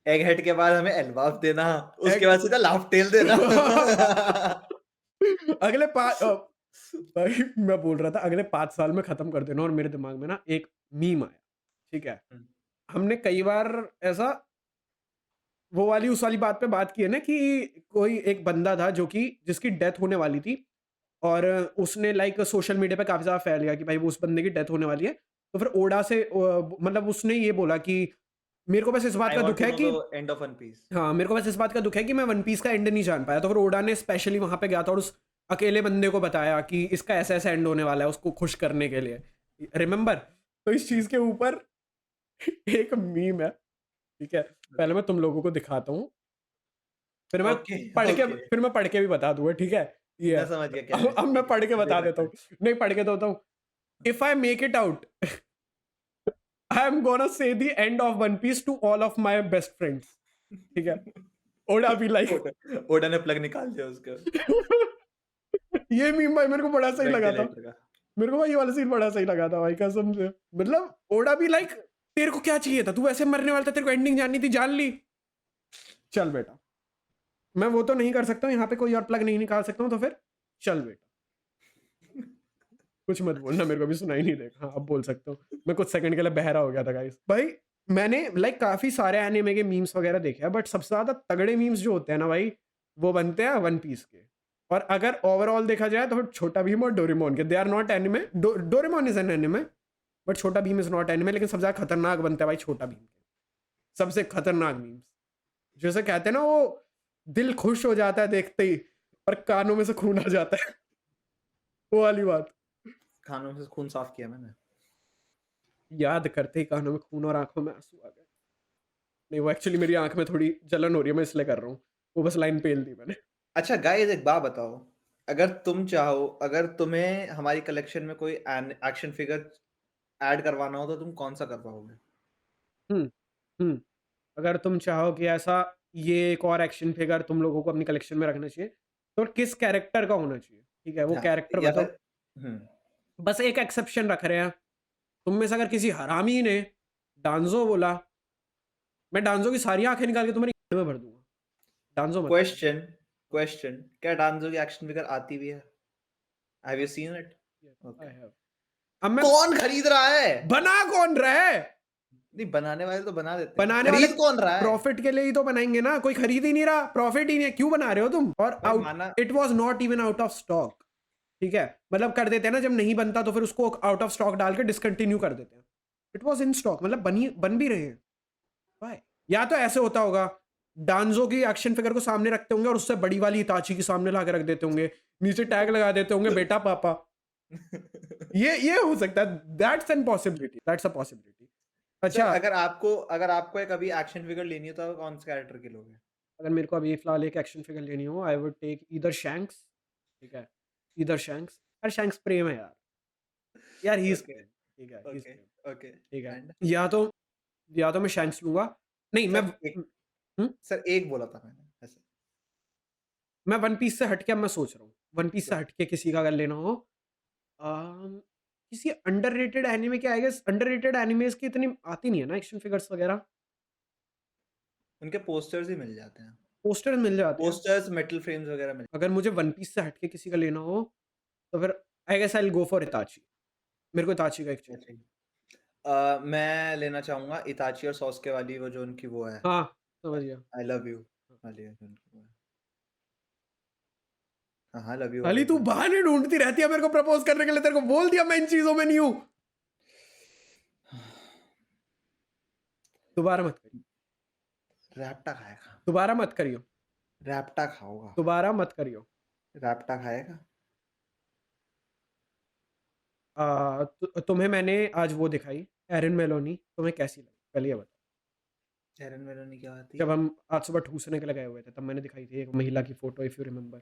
एग हेड के बाद हमें एल्बाफ देना, उसके एग बाद सीधा लाफ टेल देना। अगले भाई मैं बोल रहा था अगले 5 साल में खत्म कर देना। और मेरे दिमाग में ना एक मीम आया, ठीक है, हमने कई बार ऐसा वो वाली उस वाली बात पे बात की है ना कि कोई एक बंदा था जो कि जिसकी डेथ होने वाली थी, और उसने लाइक सोशल मीडिया पे काफी ज्यादा फैल गया कि भाई वो उस बंदे की डेथ होने वाली है। तो फिर ओडा से मतलब उसने ये बोला कि मेरे को बस इस बात आई का वांट दुख टू है नो कि the end of One Piece. हाँ, मेरे को बस इस बात का दुख है कि मैं वन पीस का एंड नहीं जान पाया। तो फिर ओडा ने स्पेशली वहां पे गया था और उस अकेले बंदे को बताया कि इसका ऐसा ऐसा एंड होने वाला है, उसको खुश करने के लिए, रिमेम्बर। तो इस चीज के ऊपर एक मीम है, ठीक है, पहले मैं तुम लोगों को दिखाता हूँ, फिर मैं ओके, ओके, पढ़ के भी बता दूंगा, ठीक है। ये मैं है। समझ गया क्या है। अब मैं ठीक पढ़ के है, बता देख देता रखा हूँ। है। नहीं, पढ़ के तो होता हूँ। If I make it out I am gonna say the end of One Piece to all of my best friends, ठीक है। ओडा बी लाइक ओडा ने प्लग निकाल दिया उसका ये मीम भाई मेरे को बड़ा सही लगा था। वेंटिलेटर का। मेरे को भाई ये वाला सीन बड़ा सही लगा था भाई, कसम से। मतलब ओडा भी लाइक तेरे को क्या चाहिए था, तू वैसे मरने वाला था, तेरे को एंडिंग जाननी थी, जान ली, चल बेटा। मैं वो तो नहीं कर सकता हूँ, यहाँ पे कोई और प्लग नहीं निकाल सकता हूँ, तो फिर चल बेटा। कुछ मत बोलना, मेरे को भी सुनाई नहीं देगा। हाँ, अब बोल सकता हूँ। मैं कुछ सेकंड के लिए बहरा हो गया था गाइस। भाई मैंने लाइक काफी सारे एनिमे के मीम्स वगैरह देखे हैं, बट सबसे ज्यादा तगड़े मीम्स जो होते हैं ना भाई, वो बनते हैं वन पीस के। और अगर ओवरऑल देखा जाए तो फिर छोटा भीम और डोरेमोन के, they are not anime. Doraemon is an anime but छोटा भीम इज नॉट एनिमे। लेकिन सबसे ज्यादा खतरनाक बनता है भाई छोटा भीम के, सबसे खतरनाक मीम्स। जैसे कहते हैं ना, वो दिल खुश हो जाता है देखते ही और कानों में से खून आ जाता है, वो वाली बात। खानों से खून साफ किया मैंने। याद करते ही कानों में खून और आंखों में आंसू आ गए। नहीं, वो एक्चुअली मेरी आंख में थोड़ी जलन हो रही है, मैं इसलिए कर रहा हूँ। वो बस लाइन पेल दी मैंने। अच्छा गाइस, एक बात बताओ, अगर तुम चाहो, अगर तुम्हें हमारी कलेक्शन में कोई एक्शन फिगर ऐड करवाना हो तो तुम कौन सा करवाओगे? हम्म हम्म अगर तुम चाहो कि ऐसा ये एक और एक्शन फिगर तुम लोगों को अपनी कलेक्शन में रखना चाहिए, तो किस कैरेक्टर का होना चाहिए, ठीक है, वो हाँ, कैरेक्टर या बताओ। फिर बस एक एक्सेप्शन रख रहे हैं, तुम में से अगर किसी हरामी ने डांजो बोला, मैं डांजो की सारी आंखें निकाल के तुम्हारी में भर दूंगा। डांजो मत बोलना। क्वेश्चन क्वेश्चन, क्या डांजो की एक्शन फिगर आती भी है? Have you seen it? Yes, I okay. have. अब मैं कौन खरीद रहा है? बना कौन रहा है? नहीं, बनाने वाले तो बना देते हैं, बनाने वाले खरीद कौन रहा है? प्रॉफिट के लिए ही तो बनाएंगे ना, कोई खरीद ही नहीं रहा, प्रॉफिट ही नहीं है, क्यों बना रहे हो तुम? और भाई आउट, माना, it was not even out of stock, ठीक है। मतलब कर देते हैं ना, जब नहीं बनता तो फिर उसको आउट ऑफ स्टॉक डाल के डिसकंटिन्यू कर देते हैं। इट वाज इन स्टॉक, मतलब बन भी रहे हैं भाई। या तो ऐसे होता होगा, डांजो की एक्शन फिगर को सामने रखते होंगे और उससे बड़ी वाली इताची की सामने ला के रख देते होंगे, नीचे टैग लगा देते होंगे बेटा पापा। ये हो सकता है, that's an possibility, that's a possibility. Sir, अच्छा, अगर आपको एक अभी एक्शन फिगर लेनी हो तो आप कौन से कैरेक्टर की लोगे? अगर मेरे को अभी फिलहाल एक एक्शन फिगर लेनी हो, I would take either Shanks, ठीक है, ईदर शैंक्स। यार शैंक्स प्रेम है यार, यार ही इज ओके, प्रेम, ठीक है, ही इज ओके, प्रेम, ओके। ठीक है। एंड या तो मैं शैंक्स लूंगा। नहीं, सर एक हम्म, सर एक बोला था मैंने ऐसे। मैं वन पीस से हटके, अब मैं सोच रहा हूँ वन पीस से Sure. हटके किसी का अगर लेना हो, किसी अंडररेटेड एनिमे के, आई गेस अंडररेटेड एनिमेस की इतनी आती नहीं है ना एक्शन फिगर्स वगैरह। उनके पोस्टर्स ही मिल जाते हैं। पोस्टर मिल जाते हैं। पोस्टर्स, मेटल फ्रेम्स वगैरह मिल अगर मुझे वन पीस से हटके किसी का लेना हो तो फिर I guess I will go for Itachi. मेरे को इताची का एक चाहिए। जाते हैं। मैं लेना चाहूँगा इताची और सॉस्के वाली वो जो उनकी वो है, हाँ, समझ गया। आई लव यू वाली है जो उनकी वो है। हाँ, हाँ, लव यू खाली वाली तू जो बहाने ढूंढती रहती है मेरे को प्रपोज करने के लिए, तेरे को बोल दिया मैं इन चीजों में नहीं हूँ। दोबारा मत करियो, रैप्टा खाएगा, दोबारा मत करियो, रैप्टा खाऊँगा, दोबारा मत करियो। रैप्टा खाएगा? तुम्हें मैंने आज वो दिखाई एरन मेलोनी, तुम्हें कैसी लगी पहले ये बताओ। एरन मेलोनी क्या आती जब है? हम आज सुबह ठूसने के लिए गए हुए थे तब मैंने दिखाई थी एक महिला की फोटो, इफ यू रिमेम्बर।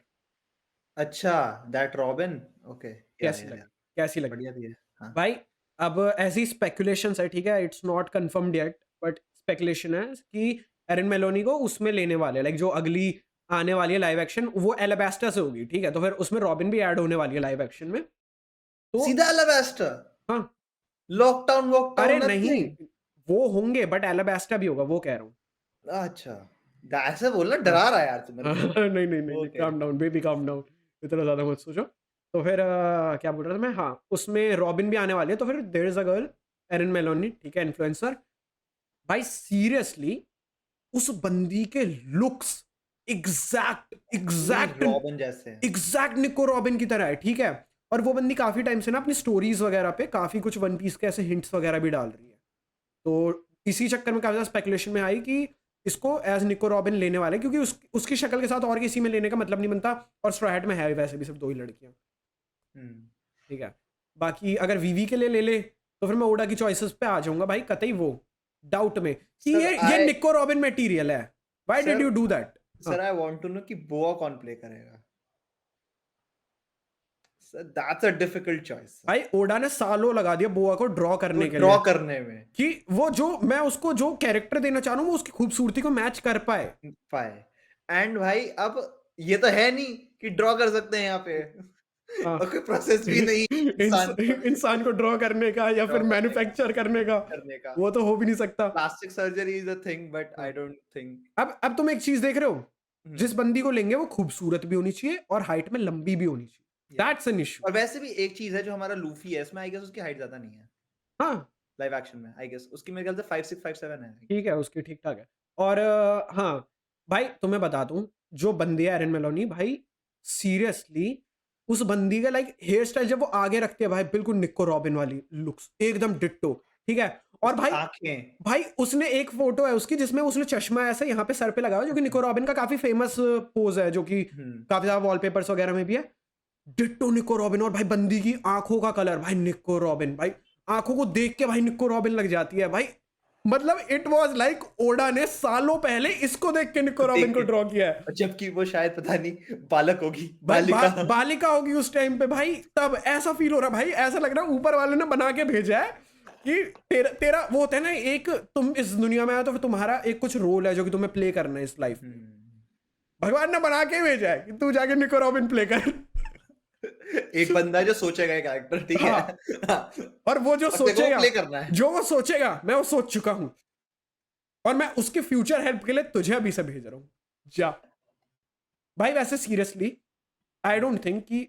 अच्छा, दैट रॉबिन? ओके, कैसी या। लगी, कैसी लगी बढ़िया थी है, हाँ। भाई? अब ऐसी स्पेकुलेशन है, ठीक है, it's not confirmed yet, but speculation है कि एरन मेलोनी को उसमें लेने वाले, लाइक जो अगली आने वाली है लाइव एक्शन, वो एलाबास्टर से होगी, ठीक है, तो फिर उसमें रॉबिन भी ऐड होने वाली है लाइव एक्शन में। तो सीधा अलाबास्टर? हाँ, लॉकडाउन अरे वॉकडाउन नहीं, नथिंग? वो होंगे बट एलाबास्टर भी होगा, वो कह रहा हूँ। अच्छा, ऐसे बोलना हाँ, डरा रहा है यार तू मेरे हाँ, को। नहीं नहीं नहीं, okay. Calm down baby, calm down, इतना ज्यादा मत सोचो। तो फिर क्या बोल रहा था मैं, हाँ, उसमें रॉबिन भी आने वाली है, तो फिर देयर इज अ गर्ल एरन मेलोनी, ठीक है, इन्फ्लुएंसर। भाई सीरियसली उस बंदी के लुक्स पूरी एग्जैक्ट रॉबिन जैसे हैं। एग्जैक्ट निको रॉबिन की तरह है, ठीक है। और वो बंदी काफी टाइम से ना अपनी स्टोरीज वगैरह पे काफी कुछ वन पीस के ऐसे हिंट्स वगैरह भी डाल रही है। तो इसी चक्कर में काफी ज्यादा स्पेकुलेशन में आई कि इसको एज निको रॉबिन लेने वाले, क्योंकि उसकी शक्ल के साथ और किसी में लेने का मतलब नहीं बनता। और स्ट्रॉ हैट में है वैसे भी सिर्फ दो ही लड़कियां, हम्म। ठीक है। बाकी अगर वीवी के लिए ले ले तो फिर मैं ओडा की चॉइसेस पे आ जाऊंगा भाई, कतई वो डाउट में कि सर ये आई निको रॉबिन मटेरियल है। Why did sir you do that? Sir I want to know कि बोआ कौन प्ले करेगा? Sir that's a difficult choice sir. भाई ओडा ने सालों लगा दिया बोआ को ड्रॉ वो करने के ड्रॉ लिए करने में कि वो जो मैं उसको जो कैरेक्टर देना चाह रहा हूँ वो उसकी खूबसूरती को मैच कर पाए। पाए। एंड भाई अब ये तो है नहीं कि ड्रॉ कर सकते हैं यहाँ पे। हाँ। और कोई प्रोसेस भी नहीं है इंसान को इंसान को ड्रॉ करने का या ड्रॉ फिर करने का, मैन्युफैक्चर करने का, करने का। वो तो हो भी नहीं सकता। Plastic surgery is a thing but हाँ। I don't think. अब तुम एक चीज देख रहे हो, जिस बंदी को लेंगे वो खूबसूरत भी होनी चाहिए और हाइट में लंबी भी होनी चाहिए, दैट्स एन इशू। और वैसे भी एक चीज है जो हमारा लूफी है इसमें आई गेस उसकी हाइट ज्यादा नहीं है हाँ, लाइव एक्शन में। आई गेस उसकी मेरे ख्याल से 5'6" 5'7" है। ठीक है, उसकी ठीक ठाक है। और हाँ भाई तुम्हें बता दूं, जो बंदी है एरन मेलोनी भाई, सीरियसली उस बंदी का लाइक हेयर स्टाइल जब वो आगे रखती है भाई, बिल्कुल निको रॉबिन वाली लुक्स, एकदम डिट्टो, ठीक है। और उसकी भाई आंखें। भाई उसने एक फोटो है उसकी जिसमें उसने चश्मा ऐसा यहाँ पे सर पे लगाया हुआ, जो कि निको रॉबिन का काफी फेमस पोज है, जो कि हम्म। काफी ज्यादा वॉलपेपर्स वगैरह में भी है। डिट्टो निको रॉबिन। और भाई बंदी की आंखों का कलर भाई निको रॉबिन, भाई आंखों को देख के भाई निको रॉबिन लग जाती है भाई। मतलब इट वाज लाइक ओडा ने सालों पहले इसको देख के निको रॉबिन को ड्रॉ किया है। जबकि वो शायद पता नहीं बालक होगी, भाई बालिका। बालिका होगी उस टाइम पे भाई, तब ऐसा फील हो रहा भाई, ऐसा लग रहा है ऊपर वाले ने बना के भेजा है कि तेरा तेरा वो होता है ना, एक तुम इस दुनिया में आए तो फिर तुम्हारा एक कुछ रोल है जो कि तुम्हें प्ले करना है इस लाइफ में। भगवान ने बना के भेजा है कि तू जाके निको रॉबिन प्ले कर। एक बंदा है जो सोचेगा एक कैरेक्टर, ठीक है। हाँ। हाँ। और वो जो और तेरे को सोचेगा, प्ले करना है। जो वो सोचेगा मैं वो सोच चुका हूं, और मैं उसके फ्यूचर हेल्प के लिए तुझे अभी से भेज रहा हूं, जा। भाई वैसे सीरियसली आई डोंट थिंक कि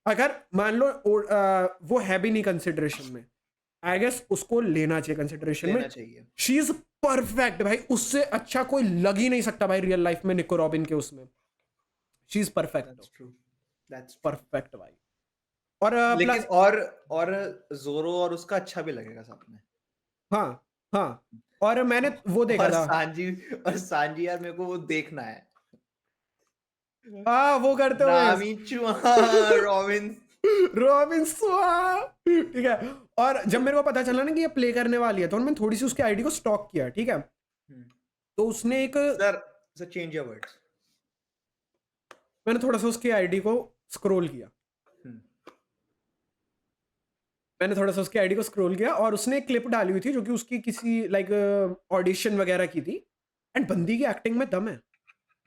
अगर मान लो वो है भी नहीं कंसिडरेशन में, आई गेस उसको लेना चाहिए कंसिडरेशन में। लेना चाहिए। शी इज परफेक्ट भाई, उससे अच्छा कोई लग ही नहीं सकता भाई रियल लाइफ में निको रॉबिन के उसमें। She is perfect, that's true, that's true. Perfect भाई। और लेकिन प्लस और जोरो और उसका अच्छा भी लगेगा साथ में। हाँ हाँ, और मैंने वो देखा और था, सांजी यार मेरे को वो देखना है। हाँ वो करते हुए नामी चुआ रॉबिन। रॉबिन स्वा, ठीक है। और जब मेरे को पता चला ना कि ये प्ले करने वाली है तो मैंने थोड़ी सी उसकी आईडी को स्टॉक किया, ठीक है। तो उसने एक, सर चेंज योर वर्ड्स। मैंने थोड़ा सा उसकी आईडी को स्क्रॉल किया, मैंने थोड़ा सा उसकी आईडी को स्क्रॉल किया और उसने एक क्लिप डाली हुई थी जो कि उसकी किसी लाइक ऑडिशन वगैरह की थी। एंड बंदी की एक्टिंग में दम है,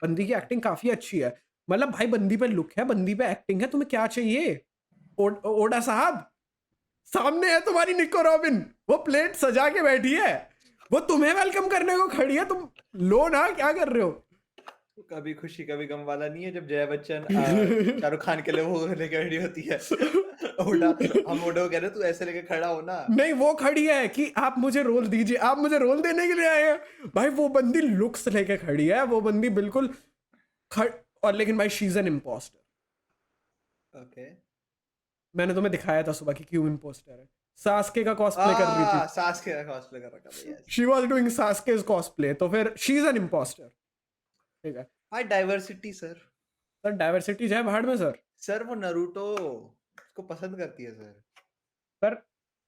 बंदी की एक्टिंग काफी अच्छी है। मतलब भाई बंदी पे लुक है, बंदी पे एक्टिंग है, तुम्हें क्या चाहिए? ओडा साहब सामने है तुम्हारी निको रॉबिन, वो प्लेट सजा के बैठी है, वो तुम्हें वेलकम करने को खड़ी है, तुम लो ना, क्या कर रहे हो? कभी खुशी कभी गम वाला नहीं है जब जया बच्चन शाहरुख खान के लिए वो लेके खड़ी होती है। ओडा, हम ओडो कह रहे तू ऐसे लेके खड़ा हो ना। नहीं, वो खड़ी है कि आप मुझे रोल दीजिए, आप मुझे रोल देने के लिए आए हैं। भाई वो बंदी लुक्स लेके खड़ी है, वो बंदी बिल्कुल खड़। और लेकिन भाई she is an imposter. Okay. मैंने तुम्हें दिखाया था सुबह कि क्यों इम्पोस्टर है। सास्के का कॉस्प्ले कर रही थी, सास के कॉस्प्ले कर रखा था, yes. She was doing Sasuke's cosplay, तो फिर शी इज एन इम्पोस्टर। ठीक है हाय डाइवर्सिटी सर। सर, डाइवर्सिटी है भाड़ में सर। सर वो नरूटो उसको पसंद करती है sir. Sir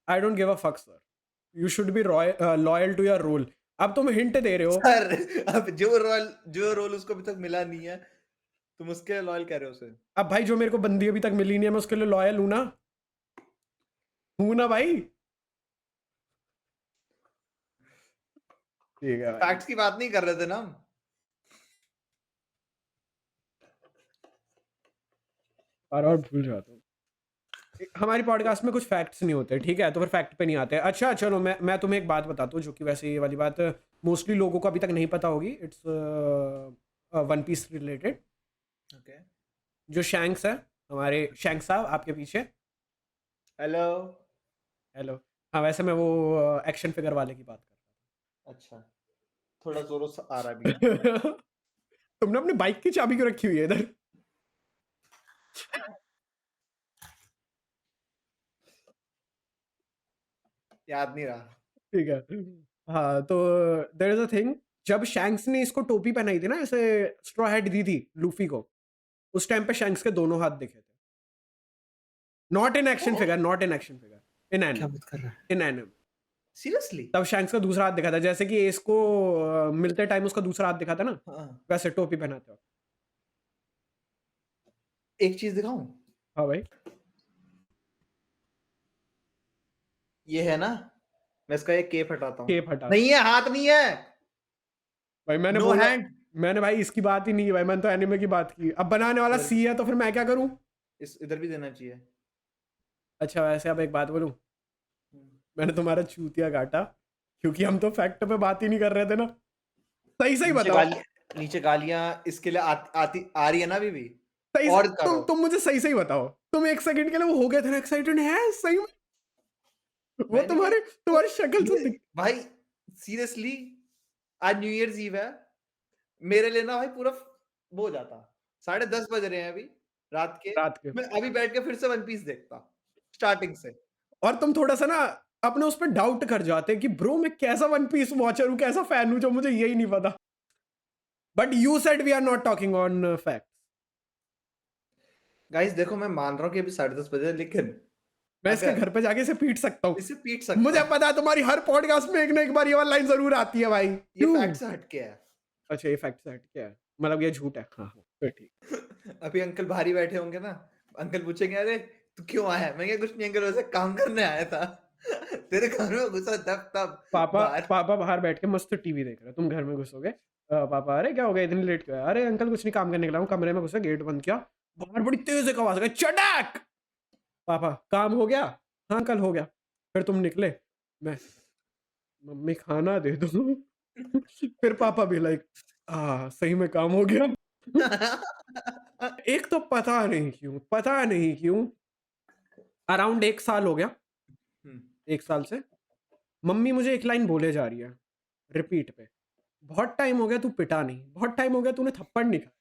I don't give a fuck sir, you should be loyal to your role. अब तुम हिंट दे रहे हो। सर अब जो रोल उसको अभी तक मिला नहीं है, तुम उसके लॉयल कह रहे हो सर। अब भाई जो मेरे को बंदी अभी तक मिली नहीं है, मैं उसके लिए लॉयल हूं ना, हूं ना भाई। ठीक है भाई। फैक्ट्स की बात नहीं कर रहे थे ना हम। और भूल जाता हूँ। हमारी पॉडकास्ट में कुछ फैक्ट्स नहीं होते, ठीक है, तो फिर फैक्ट पे नहीं आते। अच्छा चलो, मैं तुम्हें एक बात बताता हूँ जो कि वैसे ये वाली बात मोस्टली लोगों को अभी तक नहीं पता होगी। It's One Piece related. Okay. जो शैंक्स है, हमारे शैंक्स साहब आपके पीछे। हेलो। हेलो। हाँ, वैसे मैं वो एक्शन फिगर वाले की बात अच्छा, थोड़ा जोरों से आ रहा भी है। कर रहा था। तुमने अपनी बाइक की चाबी क्यों रखी हुई है इधर? याद नहीं रहा। ठीक है। हाँ, तो देयर इज अ थिंग। जब शैंक्स ने इसको टोपी पहनाई थी ना, ऐसे स्ट्रॉ हैट दी थी लूफी को, उस टाइम पे शैंक्स के दोनों हाथ दिखे थे। Not in action figure, not in action figure, in क्या एनिम। बात कर रहा है? इन एनिम। सीरियसली? तब शैंक्स का दूसरा हाथ दिखा था, जैसे कि एस को मिलते टाइम उसका दूसरा हाथ दिखा था ना, हाँ। वैसे टोपी पहनाते हो। एक चीज दिखाऊं? हाँ भाई। ये है ना, मैं इसका एक केप हटाता हूँ। केप हटा। नहीं है, हाथ नहीं है। भाई मैंने नो बोला, हैंड। मैंने भाई इसकी बात ही नहीं की भाई, मैंने तो एनिमे की बात की। अब बनाने वाला सी है तो फिर मैं क्या करूं? इस इधर भी देना चाहिए। अच्छा वैसे अब एक बात बोलूं, हम्म। मैंने तुम्हारा चूतिया काटा क्योंकि हम तो फैक्ट पे बात ही नहीं कर रहे थे ना। सही सही नीचे बताओ। गालियां, नीचे गालियां इसके लिए आती आ रही है ना अभी भी। सही से और करो। तुम मुझे सही सही बताओ। तुम एक सेकंड के लिए वो हो गए थे ना एक्साइटेड, है सही में? वो मैंने क्या? तुम्हारे तुम्हारी शक्ल से ये भाई सीरियसली, आज न्यू ईयर्स ईव है। मेरे लिए ना भाई पूरा वो हो जाता। 10:30 बज रहे हैं अभी रात के। रात के। मैं अभी बैठ के फिर से वन पीस देखता स्टार्टिंग से। और तुम थोड़ा सा ना अपने उस पर डाउट कर जाते कि ब्रो मैं कैसा वन पीस वॉचर हूँ, कैसा फैन हूँ, जो मुझे यही नहीं पता। But you said we are not talking on fact. Guys देखो, मैं मान रहा हूँ कि अभी 10:30 बजे, लेकिन मैं इसके अगर घर पे जाके इसे पीट सकता हूँ। इसे पीट सकता मुझे हूँ। पता है तुम्हारी हर पॉडकास्ट में एक ना एक बार ये वाली लाइन जरूर आती है भाई। ये क्यों? फैक्ट से हटके है। अच्छा, ये फैक्ट से हट क्या है? मतलब ये झूठ है? हाँ हाँ, फिर ठीक। अभी अंकल बाहर ही बैठे होंगे ना, अंकल पूछेंगे अरे तू क्यों आया है? मैं क्या, कुछ नहीं अंकल, वैसे काम करने आया था। तेरे घर में घुसा तब तब पापा बाहर। पापा बाहर बैठ के मस्त टीवी देख रहे हैं, तुम घर में घुसोगे। पापा, अरे क्या हो गया इतनी लेट क्यों है? अरे अंकल कुछ नहीं, काम करने निकला हूँ। कमरे में घुसे, गेट बंद किया, बाहर बड़ी तेज एक आवाज आ गई, चटक। पापा, काम हो गया? हाँ अंकल हो गया। फिर तुम निकले। मैं, मम्मी खाना दे दो। फिर पापा भी लाइक, सही में काम हो गया। एक तो पता नहीं क्यों अराउंड 1 साल हो गया, हम्म। 1 साल से मम्मी मुझे एक लाइन बोले जा रही है रिपीट पे, बहुत टाइम हो गया तू पिटा नहीं, बहुत टाइम हो गया तूने थप्पड़ नहीं खाया।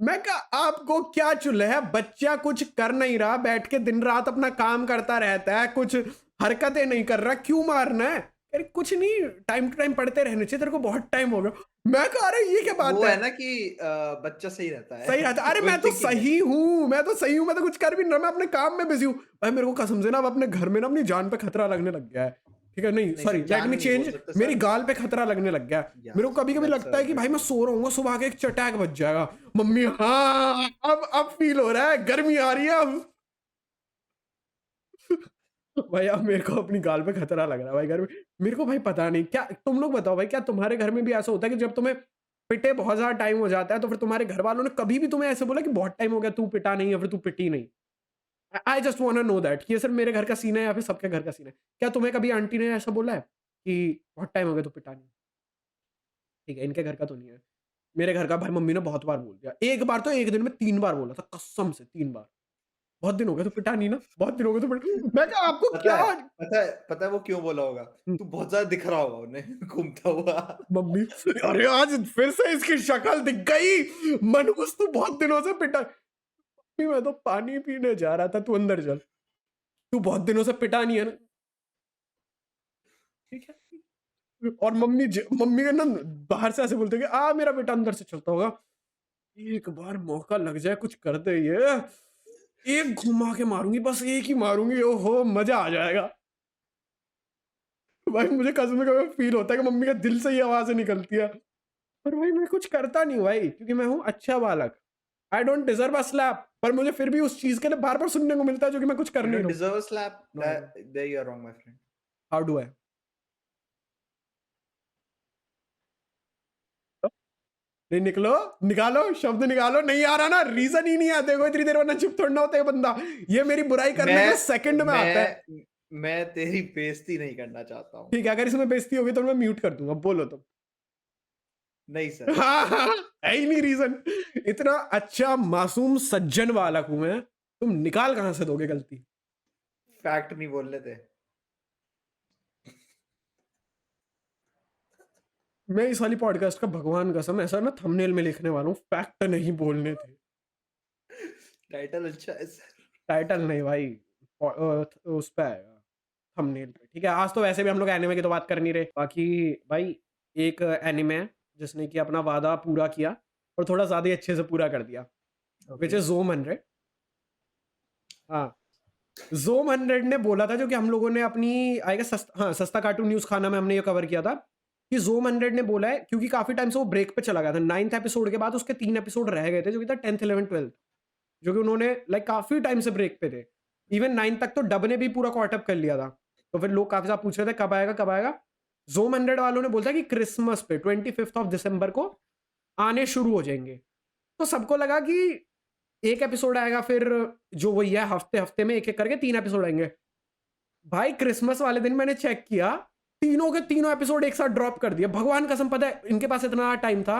मैं कहा आपको क्या चुल है, बच्चा कुछ कर नहीं रहा, बैठ के दिन रात अपना काम करता रहता है, कुछ हरकतें नहीं कर रहा, क्यों मारना है? अरे कुछ नहीं, टाइम टू टाइम पढ़ते रहने चाहिए, तेरे को बहुत टाइम हो गया। मैं कहा अरे ये क्या बात वो है? है ना कि बच्चा सही रहता है। सही रहता, अरे वो मैं तो थिंकिंग है। सही हूँ, मैं तो सही हूँ, मैं तो कुछ कर भी नहीं रहा, मैं अपने काम में बिजी हूँ। भाई मेरे को कसम से ना अब अपने घर में ना अपनी जान पे खतरा लगने लग गया है। ठीक है, नहीं नहीं सॉरी, सर, लेट जान मी नहीं बोल चेंज, सकते मेरी सर। गाल पे खतरा लगने लग गया है। या मेरे को कभी कभी दैट्स लगता है कि भाई मैं सो रहा हूँ, सुबह के एक चटैक बज जाएगा। मम्मी, हाँ अब फील हो रहा है, गर्मी आ रही है अब। भाई अब मेरे को अपनी गाल पे खतरा लग रहा है भाई घर में। मेरे को भाई पता नहीं क्या, तुम लोग बताओ भाई, क्या तुम्हारे घर में भी ऐसा होता है कि जब तुम्हें पिटे बहुत ज्यादा टाइम हो जाता है तो फिर तुम्हारे घर वालों ने कभी भी तुम्हें ऐसे बोला कि बहुत टाइम हो गया तू पिटा नहीं, या फिर तू पिटी नहीं? I just want to know that कि ये सिर्फ मेरे घर का सीन है या फिर सबके घर का सीन है? क्या तुम्हें कभी आंटी ने ऐसा बोला है कि बहुत टाइम हो गया तू पिटा नहीं? ठीक है, इनके घर का तो नहीं है। मेरे घर का भाई मम्मी ने बहुत बार बोल दिया, एक बार तो एक दिन में 3 बार बोला था, कसम से 3 बार। बहुत दिन हो गए तो पिटा नहीं ना, बहुत दिन हो गए तो मैं कहा आपको पता क्या। है पता है वो क्यों बोला होगा? हम्म, तू बहुत ज़्यादा दिख रहा होगा उन्हें घूमता हुआ। मम्मी, अरे आज फिर से इसकी शक्ल दिख गई, मनहूस तू बहुत दिनों से पिटा। मम्मी मैं तो पानी पीने जा रहा था, तू अंदर चल, तू बहुत दिनों से पिटा नहीं है ना, ठीक है। और मम्मी का ना बाहर से ऐसे बोलते कि आ मेरा बेटा अंदर से चलता होगा, एक बार मौका लग जाए कुछ कर दे ये, एक घुमा के मारूंगी, बस एक ही मारूंगी, ओहो मजा आ जाएगा। भाई मुझे कसम से कभी फील होता है कि मम्मी का दिल से ही आवाजें निकलती है, पर भाई मैं कुछ करता नहीं हूँ भाई, क्योंकि मैं हूँ अच्छा बालक। I don't deserve a slap, पर मुझे फिर भी उस चीज के लिए बार बार सुनने को मिलता है जो कि मैं कुछ कर You नहीं don't रहा हूँ। deserve a slap. No I don't. There you are wrong, my friend. How do I? नहीं निकलो, निकालो शब्द निकालो, नहीं आ रहा ना, रीजन ही नहीं है, देखो इतनी देर वरना चुप थोड़ा ना होता है बंदा, ये मेरी बुराई करने के लिए सेकंड में आता है। मैं तेरी बेइज्जती नहीं करना चाहता हूँ। ठीक है, अगर इसमें बेइज्जती होगी तो मैं म्यूट कर दूंगा, बोलो तुम। नहीं सर। हाँ हाँ, है ही नहीं रीजन, इतना अच्छा मासूम सज्जन बालक हूं मैं, तुम निकाल कहां से दोगे गलती। फैक्ट नहीं बोलने थे। मैं इस वाली पॉडकास्ट का भगवान कसम ऐसा ना थंबनेल में लिखने वाला हूँ, फैक्ट नहीं बोलने थे। टाइटल अच्छा है सर। टाइटल नहीं भाई, उस पे आएगा थंबनेल पे, ठीक है। आज तो वैसे भी हम लोग एनिमे की तो बात कर नहीं रहे, बाकी भाई एक एनिमे है जिसने कि अपना वादा पूरा किया और थोड़ा ज्यादा ही अच्छे से पूरा कर दिया, विच ओके। इज ज़ोम 100। हाँ, ज़ोम 100 ने बोला था, जो कि हम लोगों ने अपनी आई गेस सस्ता कार्टून न्यूज़ खाना में हमने ये कवर किया था, कि ज़ोम 100 ने बोला है, क्योंकि काफ़ी टाइम से वो ब्रेक पे चला गया था, 9th एपिसोड के बाद उसके 3 एपिसोड रह गए थे, जो कि था 10th 11th 12th, जो कि उन्होंने लाइक काफ़ी टाइम से ब्रेक पे थे। इवन 9 तक तो डब ने भी पूरा कॉट अप कर लिया था। तो फिर लोग काफ़ी ज़्यादा पूछ रहे थे कब आएगा, कब आएगा? ज़ोम 100 वालों ने बोला कि क्रिसमस पे 25th ऑफ दिसंबर को आने शुरू हो जाएँगे। तो सबको लगा कि एक एपिसोड आएगा, फिर जो वही है हफ्ते-हफ्ते में एक-एक करके 3 एपिसोड आएँगे। भाई क्रिसमस वाले दिन मैंने चेक किया, तीनों के तीनों एपिसोड एक साथ ड्रॉप कर दिए। भगवान कसम, पता है इनके पास इतना टाइम था,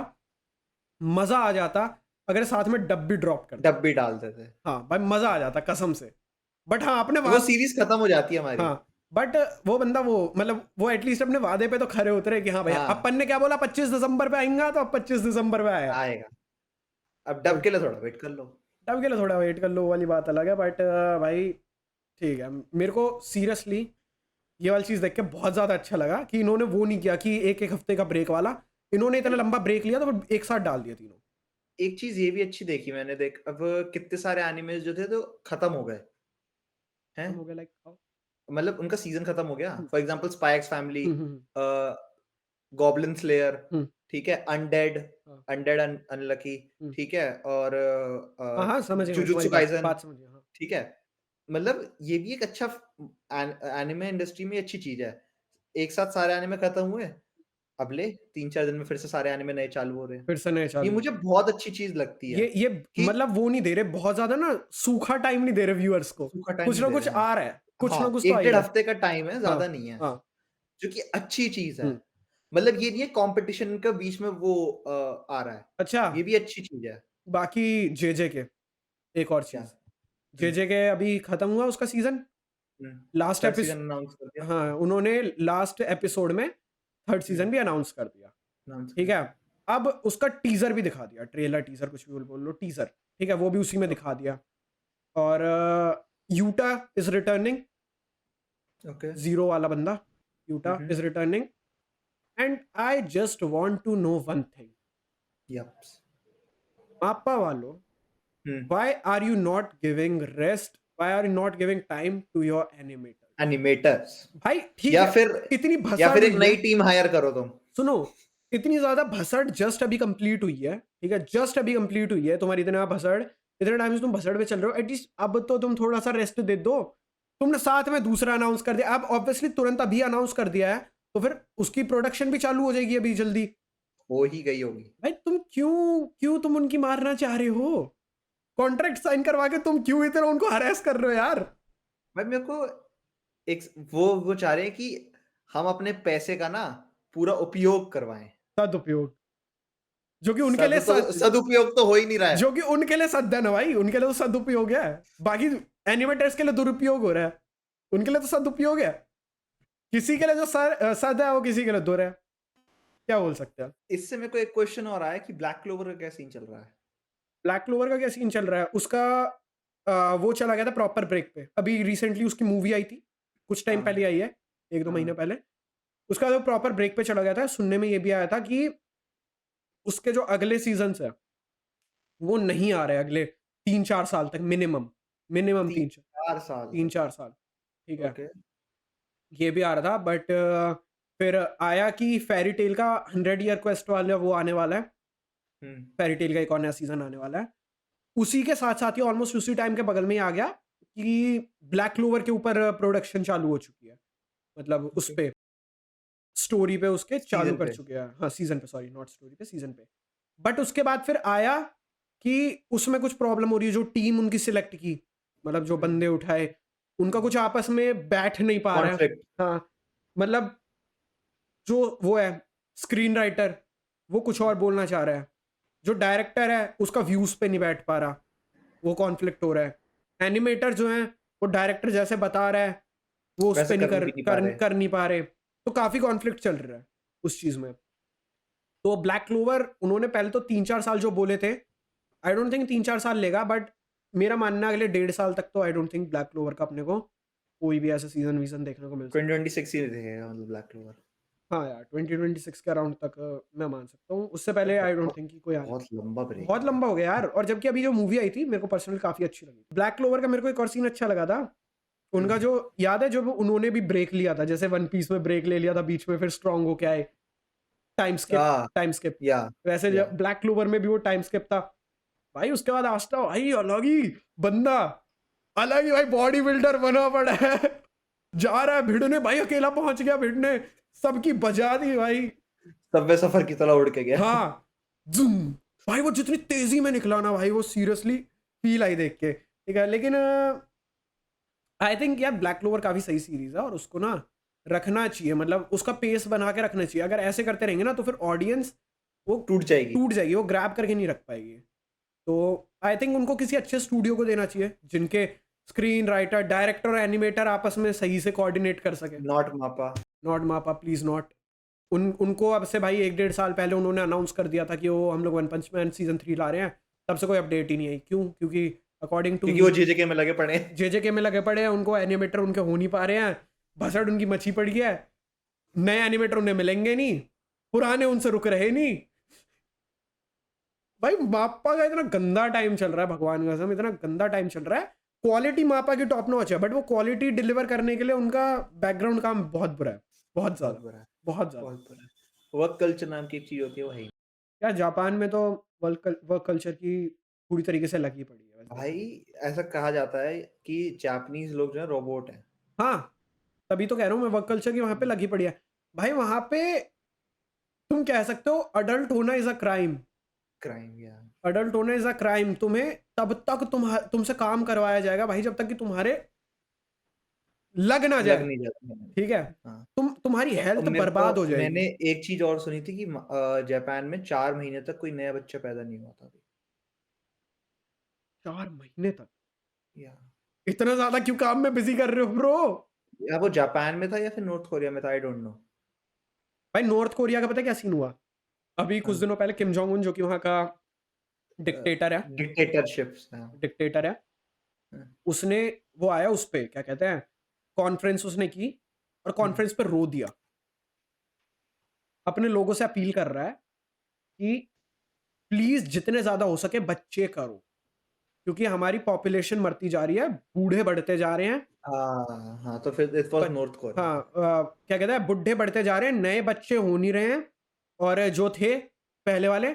मजा आ जाता अगर साथ में डब भी ड्रॉप कर डब देते। भी डालते थे। हाँ भाई मजा आ जाता कसम से। बट हाँ अपने तो वो सीरीज खत्म हो जाती है हमारी। हाँ, बट वो बंदा वो मतलब वो एटलीस्ट अपने वादे पे तो खरे उतरे कि हाँ भैया, हाँ, अपन ने क्या बोला 25 दिसंबर पे आएगा, तो अब 25 दिसंबर पे आया। आएगा। अब तो डब के लिए थोड़ा वेट कर लो। डब के लिए थोड़ा वेट कर लो वाली बात अलग है, बट भाई ठीक है, मेरे को सीरियसली ये वाली चीज़ देख के बहुत ज़्यादा अच्छा लगा कि इन्होंने वो नहीं किया कि एक एक हफ्ते का ब्रेक वाला, इन्होंने इतना लंबा ब्रेक लिया तो फिर एक साथ डाल दिया तीनों। एक चीज ये भी अच्छी देखी मैंने, देख अब कितने सारे एनिमेज जो थे तो खत्म हो गए हैं। खत्म हो गया लाइक। मतलब उनका सीजन खत्म हो गया। For example Spy X Family, hmm, Goblin Slayer, hmm, ठीक है, अनडेड, हाँ अनलकी, हम्म, ठीक है, और हाँ हाँ, समझ गया मैं तुम्हारी जुजुत्सु बात काइसन, बात समझ गया, हाँ। ठीक है। मतलब ये भी एक अच्छा एनिमे इंडस्ट्री में अच्छी चीज है। एक साथ सारे एनिमे खत्म हुए, अब ले 3-4 दिन में फिर से सारे एनिमे नए चालू हो रहे हैं। फिर से नए ये चालू हो मुझे रहे हैं। बहुत अच्छी चीज लगती है ये कि मतलब वो नहीं दे रहे बहुत ज्यादा ना, सूखा टाइम नहीं दे रहे व्यूअर्स को, सूखा टाइम कुछ नहीं ना दे कुछ रहे हैं। आ रहा है, कुछ ना हाँ, कुछ तो आ 1 ही डेढ़ रहा है। हफ्ते का टाइम है, हाँ ज़्यादा नहीं है, हाँ। जो कि अच्छी चीज़ है। हम्म। मतलब ये नहीं है कॉम्पिटिशन के बीच में वो आ रहा है, अच्छा, ये भी अच्छी चीज़ है। बाकी जेजे के एक और क्या? चीज, हुँ, जेजे के अभी खत्म हुआ उसका सीजन, हुँ। Last 3rd season episode. Announce कर दिया, हाँ, उन्होंने लास्ट एपिसोड में थर्ड हुँ, सीजन भी अनाउंस कर दिया, अनाउंस ठीक कर है। दिया। अब उसका टीजर भी दिखा दिया, ट्रेलर टीजर कुछ भी बोल लो, टीजर, ठीक है, वो भी उसी में ओके, दिखा दिया। और Yuta is returning, okay, zero वाला बंदा, हुँ, यूटा हुँ, is returning, and I just want to know one thing, यप्स, मापा वालों, हुँ, why are you not giving rest, why are you not giving time to your animator? Animators भाई ठीक या है, फिर इतनी या भसड़ फिर एक हुई नई है, टीम हायर करो तुम। सुनो, इतनी ज्यादा भसड़ जस्ट अभी कंप्लीट हुई है, ठीक है, जस्ट अभी कंप्लीट हुई है तुम्हारी इतना भसड़, इतने टाइम से तुम भसड़ पे चल रहे हो, एटलीस्ट अब तो तुम थोड़ा सा रेस्ट दे दो। तुमने साथ में दूसरा अनाउंस कर दिया, अब ऑब्वियसली तुरंत अभी अनाउंस कर दिया है, तो फिर उसकी प्रोडक्शन भी चालू हो जाएगी अभी जल्दी। हो ही गई होगी। भाई तुम क्यों क्यों तुम उनकी मारना चाह रहे हो? कॉन्ट्रैक्ट साइन करवा के तुम क्यों इतना उनको हरास कर रहे हो यार? भाई मेरे को एक वो चाह रहे हैं कि हम अपने पैसे का ना पूरा उपयोग करवाएँ। सदुपयोग, जो कि उनके लिए सदुपयोग तो हो ही नहीं रहा है। जो कि उनके लिए सद्दन है भाई, उनके लिए तो सदुपयोग है, बाकी एनिमेटर्स के लिए दुरुपयोग हो रहा है, उनके लिए तो सदुपयोग है। किसी के लिए जो सद है वो किसी के लिए दुर है, क्या बोल सकते हैं। इससे मेरे को एक क्वेश्चन और आया कि ब्लैक क्लोवर का क्या सीन चल रहा है? ब्लैक क्लोवर का क्या सीन चल रहा है उसका, वो चला गया था प्रॉपर ब्रेक पे, अभी रिसेंटली उसकी मूवी आई थी, कुछ टाइम हाँ। पहले आई है, 1-2 महीने पहले। उसका जो प्रॉपर ब्रेक पे चला गया था, सुनने में ये भी आया था कि उसके जो अगले सीजन्स है वो नहीं आ रहे अगले 3-4 साल तक, मिनिमम मिनिमम 4 साल तक। 3-4 साल, ठीक है। ओके। ये भी आ रहा था, बट फिर आया कि फेरी टेल का 100 ईयर क्वेस्ट वाला वो आने वाला है, हम्म। फेरी टेल का एक और नया सीजन आने वाला है। उसी के साथ साथ ही ऑलमोस्ट उसी टाइम के बगल में ही आ गया कि ब्लैक क्लोवर के ऊपर प्रोडक्शन चालू हो चुकी है, मतलब उस Okay. पे स्टोरी पे उसके चालू सीजन कर पे। चुके हैं, हाँ सीजन पे, सॉरी नॉट स्टोरी पे, सीजन पे। बट उसके बाद फिर आया कि उसमें कुछ प्रॉब्लम हो रही है, जो टीम उनकी सिलेक्ट की, मतलब जो बंदे उठाए उनका कुछ आपस में बैठ नहीं पा रहा है। कॉन्फ्लिक्ट। हाँ, मतलब जो वो है स्क्रीन राइटर, वो कुछ और बोलना चाह रहा है, जो डायरेक्टर है उसका व्यूज पे नहीं बैठ पा रहा, वो कॉन्फ्लिक्ट हो रहा है। एनिमेटर जो है वो डायरेक्टर जैसे बता रहा है वो उस वैसे पे नहीं कर भी नहीं पा रहे। कर नहीं पा रहे, तो काफी कॉन्फ्लिक्ट चल रहा है उस चीज में। तो ब्लैक क्लोवर उन्होंने पहले तो 3-4 साल जो बोले थे, आई डोंट थिंक 3-4 साल लेगा, बट मेरा मानना है अगले 1.5 साल तक तो आई डोंट थिंक ब्लैक क्लोवर का अपने को कोई भी ऐसा सीजन वीजन देखने को मिल सकता 2026 ही देखेगा मतलब ब्लैक क्लोवर। है। हाँ यार 2026 के अराउंड तक मैं मान सकता हूँ, उससे पहले आई डोंट थिंक कि कोई आए। बहुत लंबा ब्रेक बहुत लंबा हो गया यार, और जबकि अभी जो मूवी आई थी मेरे को पर्सनली काफी अच्छी लगी। ब्लैक क्लोवर का मेरे को एक और सीन अच्छा लगा था, उनका जो याद है, जो उन्होंने भी ब्रेक लिया था, जैसे वन पीस में ब्रेक ले लिया था बीच में, फिर स्ट्रांग होके आए, टाइम स्किप, या वैसे ब्लैक क्लोवर में भी वो टाइम स्किप था भाई। उसके बाद आस्था भाई अलग ही बंदा, अलग ही भाई बॉडी बिल्डर बना पड़ा है, जा रहा है भिड़ने भाई, अकेला पहुंच गया भिड़ने, सबकी बजा दी भाई। सबवे सफर की तरह उड़ के गया। हाँ जूम भाई, वो जितनी तेजी में निकला ना भाई, वो सीरियसली फील आई देख के, ठीक है। लेकिन आई थिंक यार ब्लैक क्लोवर काफी सही सीरीज है और उसको ना रखना चाहिए, मतलब उसका पेस बना के रखना चाहिए। अगर ऐसे करते रहेंगे ना तो फिर ऑडियंस वो टूट जाएगी, वो ग्रैब करके नहीं रख पाएगी। तो आई थिंक उनको किसी अच्छे स्टूडियो को देना चाहिए जिनके स्क्रीन राइटर, डायरेक्टर और एनिमेटर आपस में सही से कोऑर्डिनेट कर सके। नॉट मापा प्लीज नॉट। उनको अब से भाई 1-1.5 साल पहले उन्होंने अनाउंस कर दिया था कि वो हम लोग वन पंच मैन सीजन 3 ला रहे हैं, तब से कोई अपडेट ही नहीं आई। क्यों? क्योंकि अकॉर्डिंग टू क्योंकि वो जेजेके में लगे पड़े हैं। जेजेके में लगे पड़े हैं, उनको एनिमेटर उनके हो नहीं पा रहे हैं, भसड़ उनकी मची पड़ी है, नए एनिमेटर उन्हें मिलेंगे नहीं, पुराने उनसे रुक रहे नहीं। भाई मापा का इतना गंदा टाइम चल रहा है, भगवान का कसम इतना गंदा टाइम चल रहा है। क्वालिटी मापा की टॉप नॉच है, बट वो क्वालिटी डिलीवर करने के लिए उनका बैकग्राउंड काम बहुत बुरा है, बहुत ज्यादा, बहुत ज्यादा। वर्क कल्चर नाम की एक चीज होती है, वो है यार जापान में तो वर्क कल्चर की पूरी तरीके से लगी पड़ी है वैसे। भाई। ऐसा कहा जाता है कि जापानीज लोग जो है रोबोट हैं। हाँ, तभी तो कह रहा हूँ मैं, वर्क कल्चर की वहां पे लगी पड़ी है भाई। वहां पे तुम कह सकते हो अडल्ट होना इज अ क्राइम, या अडल्ट होना इज अ क्राइम। तुम्हें तब तक तुमसे काम करवाया जाएगा भाई जब तक कि तुम्हारे लग ना लग जाए, नहीं जाता। ठीक है। हाँ। तुम्हारी हेल्थ मेरे बर्बाद हो को जाएगी। मैंने एक चीज और सुनी थी कि जापान में 4 महीने तक कोई नया बच्चा पैदा नहीं हुआ था। 4 महीने तक? या इतना ज्यादा क्यों काम में बिजी कर रहे हो ब्रो? या वो जापान में था या फिर नॉर्थ कोरिया में था, आई डोंट नो। भाई नॉर्थ कोरिया का पता है क्या सीन हुआ? अभी कुछ दिनों पहले किम जोंग उन, जो कि वहां का डिक्टेटर है, डिक्टेटरशिप्स। डिक्टेटर है, उसने वो आया उस पे क्या कहते हैं कॉन्फ्रेंस उसने की, और कॉन्फ्रेंस पे रो दिया, अपने लोगों से अपील कर रहा है कि प्लीज जितने ज्यादा हो सके बच्चे करो, क्योंकि हमारी पॉपुलेशन मरती जा रही है, बूढ़े बढ़ते जा रहे हैं। हाँ, तो फिर इट वाज नॉर्थ कोरिया। हाँ क्या कहते हैं, बुढ़े बढ़ते जा रहे हैं, नए बच्चे हो नहीं रहे हैं, और जो थे पहले वाले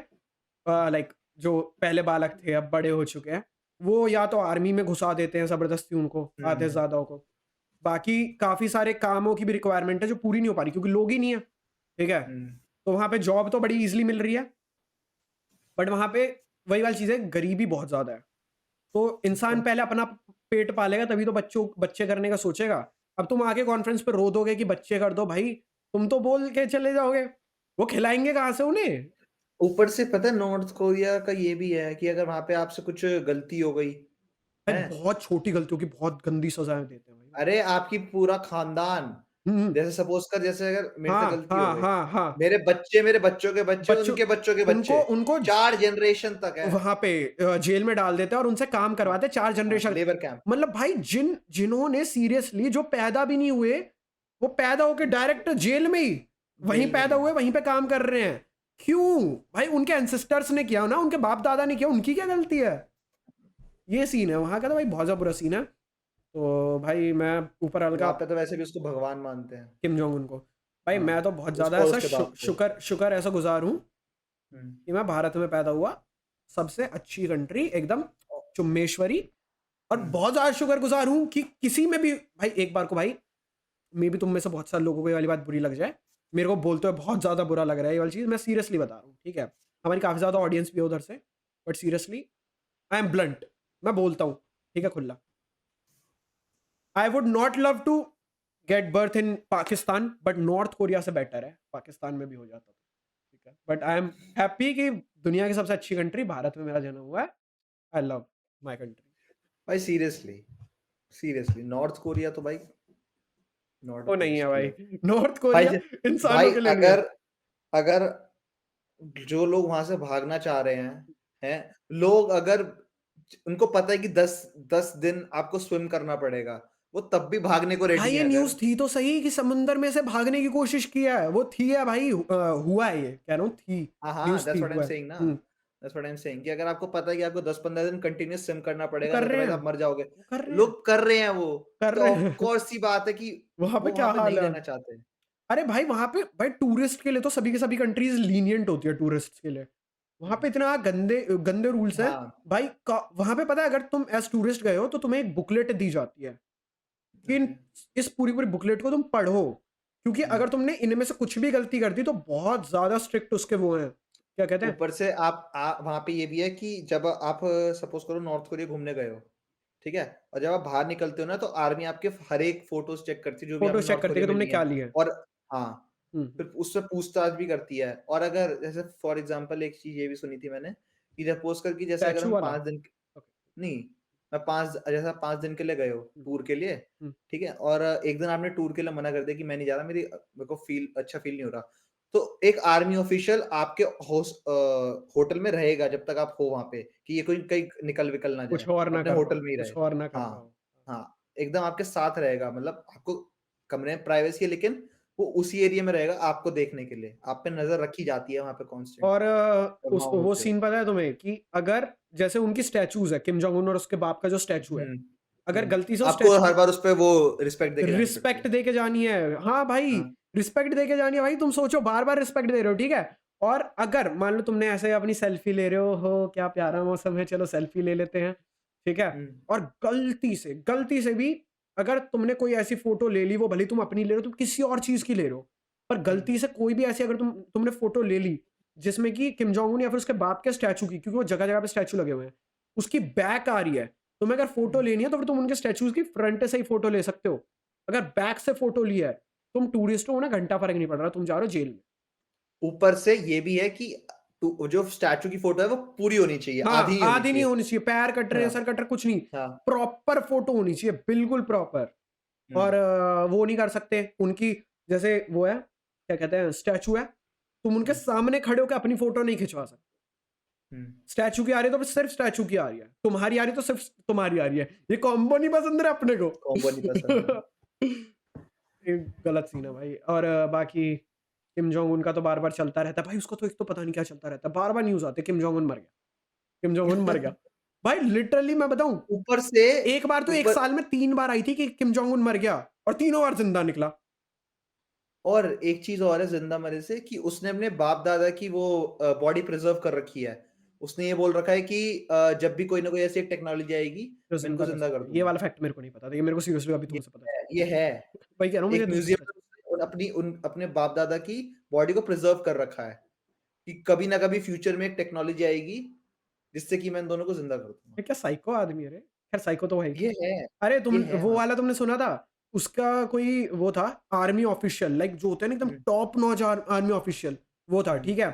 लाइक जो पहले बालक थे अब बड़े हो चुके हैं, वो या तो आर्मी में घुसा देते हैं जबरदस्ती उनको, आधे से ज्यादा को। बाकी काफी सारे कामों की भी रिक्वायरमेंट है जो पूरी नहीं हो पा रही क्योंकि लोग ही नहीं है, ठीक है। तो वहां पे जॉब तो बड़ी इजीली मिल रही है, बट वहां पे वही वाली चीज है, गरीबी बहुत ज्यादा है। तो इंसान पहले अपना पेट पालेगा तभी तो बच्चे करने का सोचेगा। अब तुम आके कॉन्फ्रेंस पे रो दोगे कि बच्चे कर दो, भाई तुम तो बोल के चले जाओगे, वो खिलाएंगे कहाँ से उन्हें? ऊपर से पता है नॉर्थ कोरिया का ये भी है कि अगर वहाँ पे आपसे कुछ गलती हो गई, भाई हैं? बहुत छोटी गलतियों की बहुत गंदी सजाएँ देते हैं भाई वो। अरे आपकी पूरा खानदान, हुँ। जैसे सपोज़ कर जैसे अगर मेरे से हाँ, गलती हो हाँ, गई, हाँ, हाँ। मेरे बच्चे, मेरे बच्चों के बच्चे, बच्चों उनके बच्चों के उनको बच्चे, उनको 4 जनरेशन तक है। वहाँ पे जेल में डाल देते हैं और उनसे काम हाँ, करवाते हैं 4 हाँ, जनरेशन। Labour camp. मतलब भाई जिन्होंने सीरियसली जो पैदा भी नहीं हुए, वो पैदा होके डायरेक्ट जेल में ही, वहीं जेल में पैदा ही। हुए, वहीं पे काम कर रहे हैं। क्यों? भाई उनके एंसेस्टर्स ने किया ना, उनके बाप-दादा ने किया, उनकी क्या गलती है? ये सीन है वहाँ का, तो भाई बहुत ज़्यादा बुरा सीन है। तो भाई मैं ऊपर वाले का वहाँ पे तो वैसे भी उसको भगवान मानते हैं। किम जोंग उन को। भाई हाँ, मैं तो बहुत ज़्यादा उसको और ऐसा उसके बाप को। शुक्र ऐसा गुज़ार हूँ हुँ। कि मैं भारत में पैदा हुआ। सबसे अच्छी कंट्री एकदम चुम्मेश्वरी। और हुँ। बहुत ज़्यादा शुक्रगुज़ार हूँ कि किसी में भी भाई एक बार को भाई मे बी तुम में से बहुत सारे लोगों को ये वाली बात बुरी लग जाए। मेरे को बोलते हुए बहुत ज़्यादा बुरा लग रहा है ये वाली चीज़, मैं सीरियसली बता रहा हूँ, ठीक है? हमारी काफ़ी ज़्यादा ऑडियंस भी है उधर से, but seriously I am blunt, मैं बोलता हूँ, ठीक है खुला। I would not love to get birth in Pakistan, but North Korea से बेटर है, पाकिस्तान में भी हो जाता तो, ठीक है? बट आई एम हैप्पी कि दुनिया की सबसे अच्छी कंट्री भारत में मेरा जन्म हुआ है। I love my country. भाई सीरियसली, सीरियसली नॉर्थ कोरिया तो भाई नॉट अ वो नहीं प्लेस है टू भाई, लिव। नॉर्थ भाई कोरिया ज इंसानों भाई के लिए नहीं है। अगर अगर जो लोग वहाँ से भागना चाह रहे हैं? लोग अगर उनको पता है कि 10 दिन आपको स्विम करना पड़ेगा, वो तब भी भागने को रेडी भाई ये हैं न्यूज़ अगर। थी तो सही कि समुंदर में से भागने की कोशिश किया है, वो थी है भाई, हुआ है ये, कह रहा हूँ थी, हाँ, हाँ, न्यूज़ थी, दैट्स व्हाट आई एम हुआ है। सेइंग ना। हुँ, that's what I am saying कि अगर आपको पता है कि आपको 10-15 दिन कंटीन्यूअस स्विम करना वो पड़ेगा, कर रहे अदरवाइज़ हैं, आप मर जाओगे। वो कर रहे हैं, लोग कर रहे हैं वो, कर तो रहे ऑफ हैं। कोर्स सी बात है कि वहाँ पे वो वहाँ क्या पे हाल नहीं है? रहना चाहते। अरे भाई वहाँ पे भाई टूरिस्ट के लिए तो सभी की सभी कंट्रीज़ लीनिएंट होती है टूरिस्ट्स के लिए। वहाँ हुँ, पे इतना गंदे गंदे रूल्स हैं। हाँ, भाई का वहाँ पे पता है अगर तुम एज़ टूरिस्ट गए हो तो तुम्हें एक बुकलेट दी जाती है। कि ओके। इस पूरी-पूरी बुकलेट को तुम पढ़ो, क्योंकि हुँ। अगर तुमने इनमें से कुछ भी गलती कर दी तो बहुत ज़्यादा स्ट्रिक्ट उसके वो हैं, क्या कहते हैं? ऊपर से आप वहाँ पे ये भी है कि जब आप सपोज़ करो नॉर्थ कोरिया घूमने गए हो, ठीक है? और जब आप बाहर निकलते हो ना तो आर्मी आपके हर एक फ़ोटोज़ चेक करती है जो भी आपने फ़ोटोज़ चेक नॉर्थ करती है कोरिया कि में तुमने लिए क्या हैं। लिया है। और हाँ, हुँ, फिर हुँ। उससे पूछताछ भी करती है। और अगर जैसे फॉर एग्ज़ाम्पल एक चीज़ ये भी सुनी थी मैंने कि सपोज़ कर कि जैसे अगर स्टैच्यू हम वाला? 5 दिन ओके। नहीं, मैं 5 जैसे आप 5 दिन के लिए गए हो हुँ, टूर के लिए, हुँ। ठीक है? और एक दिन आपने टूर के लिए मना कर दिया कि मैं नहीं जा रहा, मेरे को अच्छा फ़ील नहीं हो रहा। तो एक आर्मी ऑफ़िशियल आपके होटल में रहेगा जब तक आप हो वहाँ पे, कि ये कोई कहीं निकल-विकल ना कुछ जाए, और ना अपने कर होटल पाओ, में ही रहे। कुछ और ना कर हाँ, पाओ। हाँ, एकदम आपके साथ रहेगा, मतलब आपको कमरे में प्राइवेसी है लेकिन वो उसी एरिया में रहेगा आपको देखने के लिए। आप पे नज़र रखी जाती है वहाँ पे और कॉन्स्टेंटली जब उस वहाँ वो होते हो। सीन पता है तुम्हें कि अगर जैसे उनकी स्टैच्यूज़ है, किम जोंग उन और उसके बाप का जो स्टैच्यू हुँ, है, अगर हुँ। गलती से वो आपको स्टैच्यू हर बार उसपे वो रिस्पेक्ट देके जानी पड़ती रिस्पेक्ट है। दे के जानी है। हाँ भाई, हाँ, रिस्पेक्ट दे के जानी है भाई, तुम सोचो बार-बार रिस्पेक्ट दे रहे हो, ठीक है? और अगर मान लो तुमने ऐसे अपनी सेल्फी ले रहे हो क्या प्यारा मौसम है, चलो सेल्फी ले लेते हैं, ठीक है? हुँ, और गलती से भी अगर तुमने कोई ऐसी फ़ोटो ले ली, वो भले ही तुम अपनी ले रहे हो, तुम किसी और चीज़ की ले रहे हो, पर हुँ, गलती से कोई भी ऐसी अगर तुमने फ़ोटो ले ली, जिसमें कि किम जोंग उन या फिर उसके बाप के स्टैच्यू की, क्योंकि वो जगह-जगह पे स्टैच्यू लगे हुए हैं, उसकी बैक आ रही है, तुम्हें अगर फ़ोटो हुँ। लेनी है, तो फिर तुम उनके स्टैच्यूज़ की फ्रंट से ही फ़ोटो ले सकते हो। अगर बैक से फोटो लिया है, तुम टूरिस्ट हो ना, घंटा फ़र्क नहीं पड़ रहा, तुम जा रहे हो जेल में। ऊपर से ये भी है कि जो स्टैच्यू की फ़ोटो है वो पूरी होनी चाहिए, आधी हाँ, नहीं होनी आधी नहीं चाहिए। होनी चाहिए, पैर कट रहे हैं, हाँ, सर कट रहा है, कुछ नहीं। हाँ। प्रॉपर फोटो होनी चाहिए, बिल्कुल प्रॉपर। हुँ, और वो नहीं कर सकते, उनकी जैसे वो है, क्या कहते हैं, स्टैच्यू है, तुम उनके हुँ, सामने खड़े होके अपनी फोटो नहीं खिंचवा सकते। हुँ। स्टैच्यू की आ रही है तो सिर्फ स्टैच्यू की आ रही है, तुम्हारी आ रही है तो सिर्फ तुम्हारी आ रही है। ये कॉम्बो नहीं पसंद है अपने को। कॉम्बो नहीं पसंद है। ये गलत सीन है भाई। और बाकी किम जोंग उन का तो बार-बार चलता रहता है। भाई उसको तो एक तो पता नहीं क्या चलता रहता है। बार-बार न्यूज़ आते हैं किम जोंग उन मर गया, किम जोंग उन मर गया। भाई लिटरली मैं बताऊँ, ऊपर से एक बार तो 1 ऊपर साल में 3 बार आई थी कि किम जोंग उन मर गया और तीनों बार ज़िंदा निकला। और एक चीज़ और है ज़िंदा मरे से कि उसने अपने बाप-दादा की वो बॉडी प्रिज़र्व कर रखी है। उसने ये बोल रखा है कि जब भी कोई ना कोई ऐसी एक टेक्नोलॉजी आएगी, जो मैं इनको ज़िंदा कर ज़िंदा कर सकते हैं। ये दूँगा। वाला फैक्ट मेरे को नहीं पता था। ये मेरे को सीरियसली अभी ये तुमसे पता है, चला। ये है। वही कह रहा हूँ, मुझे एक तुमसे म्यूज़ियम पता में चला। उसने अपने बाप-दादा की बॉडी को प्रिज़र्व कर रखा है, कि कभी ना कभी फ्यूचर में एक टेक्नोलॉजी आएगी, जिससे कि मैं इन दोनों को ज़िंदा कर दूँगा। ये क्या साइको आदमी है रे! खैर साइको तो है ही। ये है, अरे ये तुम है वो हाँ। वाला तुमने सुना था? उसका कोई वो था आर्मी ऑफिशियल, लाइक जो होते हैं ना एकदम हुँ, टॉप नॉच आर्मी ऑफिशियल, वो था, हुँ, ठीक है?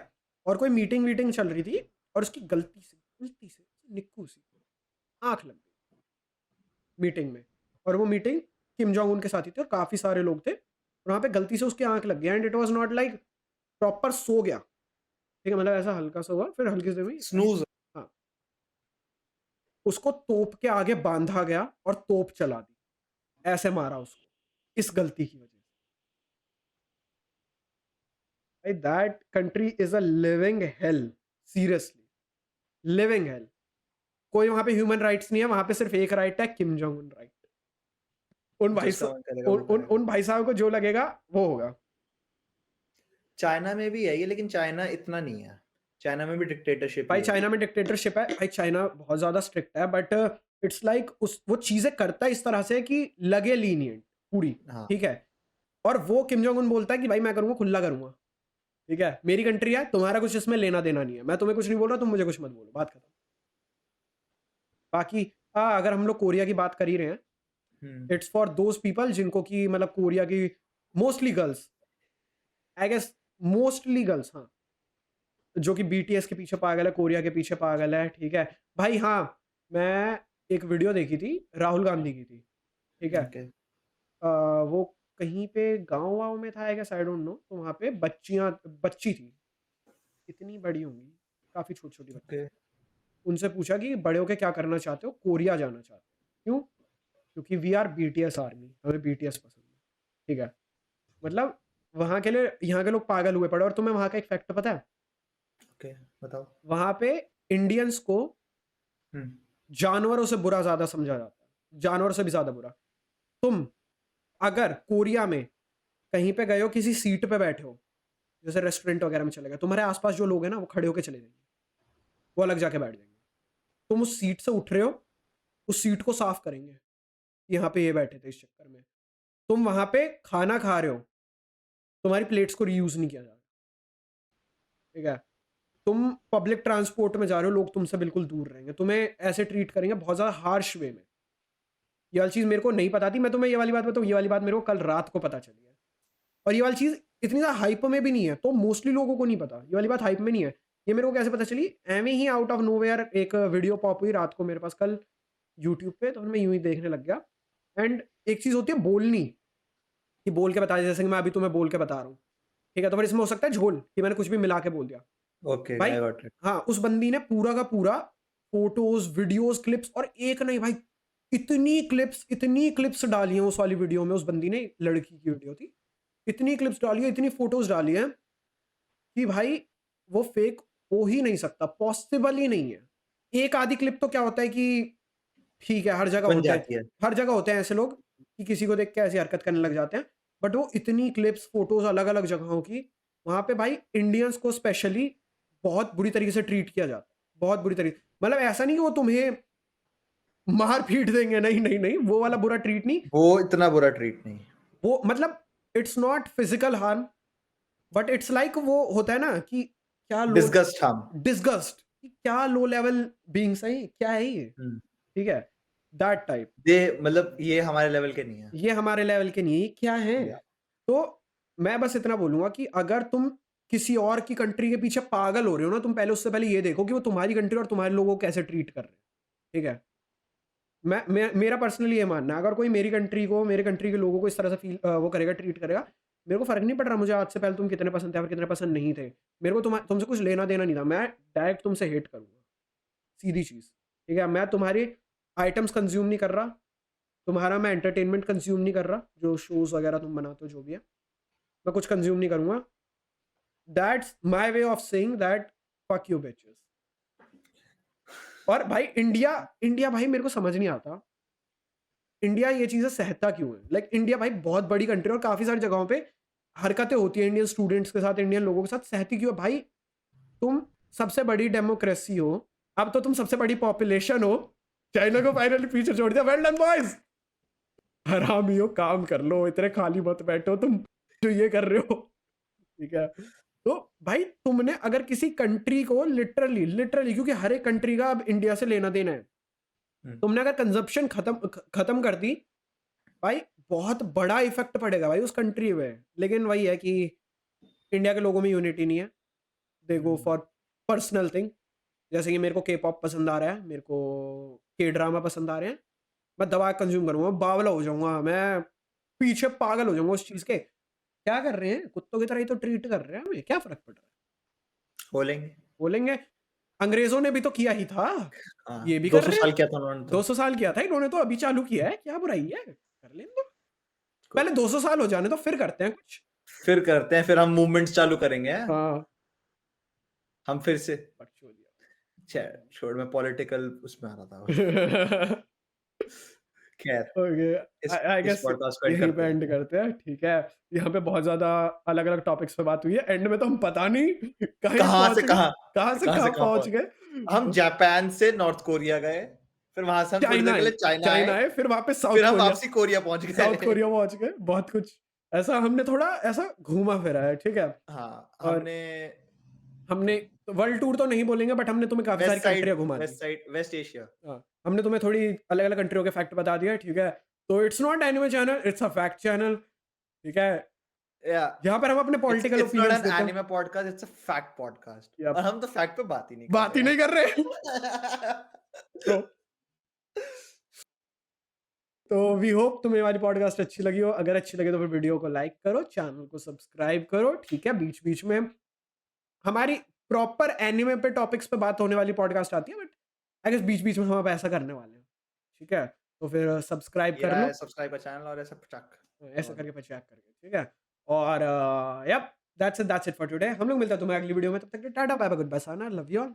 और कोई मीटिंग वीटिंग चल रही थी और उसकी गलती से निक्कू सी आंख लग गई मीटिंग में, और वो मीटिंग किम जोंग उन के साथ ही थी और काफी सारे लोग थे, और वहां पे गलती से उसकी आंख लग गई and it was not like proper सो गया, ठीक है, मतलब ऐसा हल्का सा हुआ, फिर हल्की से हुई। स्नूज। हाँ, उसको तोप के आगे बांधा गया और तोप चला दी, ऐसे मारा उसको इस गलती की वजह से। That country is a living hello, seriously living hello. कोई वहां पे ह्यूमन राइट्स नहीं है, वहां पे सिर्फ एक राइट है, किम जोंग उन राइट। जिसका मन करेगा वो करेगा। उन भाई साहब को जो लगेगा वो होगा। चाइना में भी है ये, लेकिन चाइना इतना नहीं है। चाइना में भी डिक्टेटरशिप भाई ही है। चाइना में डिक्टेटरशिप है, भाई चाइना बहुत ज्यादा स्ट्रिक्ट है, बट इट्स लाइक उस वो चीजें करता है इस तरह से कि लगे लीनियंट पूरी, हाँ। ठीक है। और वो किम जोंग उन बोलता है कि भाई मैं करूंगा, खुला करूंगा, ठीक है, मेरी कंट्री है, तुम्हारा कुछ इसमें लेना देना नहीं है, मैं तुम्हें कुछ नहीं बोल रहा, तुम मुझे कुछ मत बोलो, बात खत्म। बाकी अगर हम लोग कोरिया की बात कर ही रहे हैं, इट्स फॉर दोज पीपल जिनको कि मतलब कोरिया की mostly girls, I guess mostly girls, हाँ, जो कि बीटीएस के पीछे पागल है, कोरिया के पीछे पागल है, ठीक है भाई। हाँ, मैं एक वीडियो देखी थी, राहुल गांधी की थी, ठीक है। Okay. वो कहीं पे गांव वाँव में था, I guess, I don't know, तो वहाँ पे बच्ची थी, इतनी बड़ी होंगी, काफी छोटी छोटी बच्ची। Okay. उनसे पूछा कि बड़े होके क्या करना चाहते हो, कोरिया जाना चाहते हो, क्यों? क्योंकि वी आर बीटीएस आर्मी, हमें बीटीएस पसंद है, ठीक है। मतलब वहां के लिए यहाँ के लोग पागल हुए पड़े। और तुम्हें वहां का एक फैक्ट पता है? Okay. बताओ। वहां पे इंडियंस को हम्म। जानवरों से बुरा ज्यादा समझा जाता है, जानवर से भी ज्यादा बुरा। तुम अगर कोरिया में कहीं पे गए हो, किसी सीट पे बैठे हो, जैसे रेस्टोरेंट वगैरह में चले गए, तुम्हारे आसपास जो लोग हैं ना, वो खड़े होके चले जाएंगे, वो अलग जाके बैठ जाएंगे। तुम उस सीट से उठ रहे हो, उस सीट को साफ करेंगे, यहाँ पे ये बैठे थे इस चक्कर में। तुम वहां पे खाना खा रहे हो, तुम्हारी प्लेट्स को रीयूज नहीं किया जा रहा, ठीक है। तुम पब्लिक ट्रांसपोर्ट में जा रहे हो, लोग तुमसे बिल्कुल दूर रहेंगे, तुम्हें ऐसे ट्रीट करेंगे बहुत ज्यादा हार्श वे में। ये वाली चीज मेरे को नहीं पता थी, मैं तुम्हें ये वाली बात बताऊं, ये वाली बात मेरे को कल रात को पता चली है। और ये वाली चीज इतनी ज्यादा हाइप में भी नहीं है, तो मोस्टली लोगों को नहीं पता, ये वाली बात हाइप में नहीं है। ये मेरे को कैसे पता चली? एवं ही आउट ऑफ नोवेयर एक वीडियो पॉप हुई रात को मेरे पास कल यूट्यूब पे, तो मैं यूं ही देखने लग गया। एंड एक चीज होती है बोलनी, कि बोल के बता, जैसे कि मैं अभी तुम्हें बोल के बता रहा हूँ, ठीक है, तो फिर इसमें हो सकता है झोल, कि मैंने कुछ भी मिला के बोल दिया। Okay. भाई I got it. हाँ, उस बंदी ने पूरा का पूरा फोटोज, वीडियोस, क्लिप्स, और एक नहीं भाई, इतनी क्लिप्स डाली हैं उस वाली वीडियो में। उस बंदी ने, लड़की की वीडियो थी, इतनी क्लिप्स डाली है, इतनी फोटोज डाली हैं कि भाई वो फेक हो ही नहीं सकता, पॉसिबल ही नहीं है। एक आधी क्लिप तो क्या होता है कि ठीक है, हर जगह बन होते जाती हैं, है। हर जगह होते हैं ऐसे लोग कि किसी को देख के ऐसी हरकत करने लग जाते हैं। बट वो इतनी क्लिप्स, फोटोज अलग अलग जगहों की, वहां पे भाई इंडियंस को स्पेशली बहुत बुरी तरीके से ट्रीट किया जाता है, बहुत बुरी तरीके। मतलब ऐसा नहीं कि वो तुम्हें मार पीट देंगे, नहीं नहीं नहीं, वो वाला बुरा ट्रीट नहीं। वो इतना बुरा ट्रीट नहीं। वो मतलब it's not physical harm, but it's like वो होता है ना कि क्या लो, डिस्गस्ट हम। डिस्गस्ट, क्या लो लेवल बीइंग्स है ये, क्या है ये, ठीक है, दैट टाइप। ये मतलब ये हमारे लेवल के नहीं है। ये हमारे लेवल के नहीं है, क्या है। Yeah. तो मैं बस इतना बोलूंगा कि अगर तुम किसी और की कंट्री के पीछे पागल हो रहे हो ना, तुम पहले उससे पहले ये देखो कि वो तुम्हारी कंट्री और तुम्हारे लोगों को कैसे ट्रीट कर रहे हैं, ठीक है। मेरा पर्सनली ये मानना है, अगर कोई मेरी कंट्री को, मेरे कंट्री के लोगों को इस तरह से फील वो करेगा, ट्रीट करेगा, मेरे को फर्क नहीं पड़ रहा मुझे आज से पहले तुम कितने पसंद थे और कितने पसंद नहीं थे, मेरे को तुमसे कुछ लेना देना नहीं था, मैं डायरेक्ट तुमसे हेट करूंगा, सीधी चीज, ठीक है। मैं तुम्हारी आइटम्स कंज्यूम नहीं कर रहा, तुम्हारा मैं एंटरटेनमेंट कंज्यूम नहीं कर रहा, जो शोज वगैरह तुम बनाते हो, जो भी है, मैं कुछ कंज्यूम नहीं करूंगा। That's my way of saying that fuck you bitches. और भाई इंडिया भाई मेरे को समझ नहीं आता, इंडिया ये चीजें सहता क्यों है। लाइक इंडिया भाई बहुत बड़ी कंट्री और काफी सारी जगहों पे हरकतें होती है इंडियन स्टूडेंट्स के साथ, इंडियन लोगों के साथ, सहती क्यों है भाई? तुम सबसे बड़ी डेमोक्रेसी हो, अब तो तुम सबसे बड़ी पॉपुलेशन हो, चाइना को फाइनली पीछे छोड़ दिया, वेल डन बॉयज। हरामी हो, काम कर लो, इतने खाली मत बैठो तुम जो ये कर रहे हो, ठीक है। तो भाई तुमने अगर किसी कंट्री को लिटरली क्योंकि हर एक कंट्री का अब इंडिया से लेना देना है, तुमने अगर कंजप्शन खत्म कर दी भाई, बहुत बड़ा इफेक्ट पड़ेगा भाई उस कंट्री में। लेकिन वही है कि इंडिया के लोगों में यूनिटी नहीं है, दे गो फॉर पर्सनल थिंग। जैसे कि मेरे को के पॉप पसंद आ रहा है, मेरे को के ड्रामा पसंद आ रहे हैं, मैं दवा कंज्यूम करूंगा, बावला हो जाऊंगा, मैं पीछे पागल हो जाऊंगा उस चीज के। क्या कर रहे हैं, कुत्तों की तरह ही तो ट्रीट कर रहे हैं हमें, क्या फर्क पड़ रहा है। बोलेंगे। बोलेंगे, अंग्रेजों ने भी तो किया ही था, ये हाँ, भी कर 200 रहे साल हैं। किया था उन्होंने तो। 200 साल किया था इन्होंने, तो अभी चालू किया है, क्या बुराई है, कर लें तो। कोई पहले 200 साल हो जाने तो फिर करते हैं कुछ। फिर करते हैं, फिर हम मूवमेंट्स चालू करेंगे। हाँ, हम फिर से छोड़, मैं पॉलिटिकल उसमें आ रहा था। खैर, ओके, इस आई इस गेस पॉडकास्ट को एंड यहीं पे करते हैं। एंड करते हैं, ठीक है। यहाँ पे बहुत ज्यादा अलग अलग टॉपिक्स पे बात हुई है, एंड में तो हम पता नहीं कहीं कहाँ पहुंच से गए, कहाँ कहाँ से कहाँ से कहाँ कहाँ पहुंच पहुंच हम गए। जापान से नॉर्थ कोरिया गए, फिर वहां से हम थोड़ी चाइना देर के है, लिए चाइना आए, चाइना है, फिर वापस साउथ फिर हम कोरिया, वापसी कोरिया पहुंच साउथ गए। कोरिया पहुंच गए, बहुत कुछ ऐसा हमने थोड़ा ऐसा घूमा फिरा है, ठीक है। हाँ, और हमने हमने वर्ल्ड टूर तो नहीं बोलेंगे, बट हमने तुम्हें काफी सारी कंट्रियां घुमा दी। Waste Asia. हाँ, हमने तुम्हें थोड़ी अलग अलग कंट्रियों के फैक्ट बता दिया, ठीक है। तो it's not anime channel, it's a fact channel, ठीक है। या यहाँ पर हम अपने it's political it's not opinions and देते हैं, anime podcast, it's a fact podcast, या और हम तो फैक्ट पे बात ही नहीं कर बात रहे ही नहीं कर रहे। हैं। तो तो वी होप तुम्हें हमारी पॉडकास्ट अच्छी लगी हो। अगर अच्छी लगे तो फिर वीडियो को लाइक करो, चैनल को सब्सक्राइब करो, ठीक है। बीच बीच में हमारी प्रॉपर एनिमे पे टॉपिक्स पे बात होने वाली पॉडकास्ट आती है, बट आई गेस बीच बीच में हम अब ऐसा करने वाले हैं, ठीक है। तो फिर सब्सक्राइब ये कर रहा लो, है सब्सक्राइब का चैनल, और ऐसा चक ऐसा करके पचैक करके, ठीक है। और yup, that's it for today. हम लोग मिलते हैं तुम्हें अगली वीडियो में, तब तक tata bye bye goodbye Sana, love you all.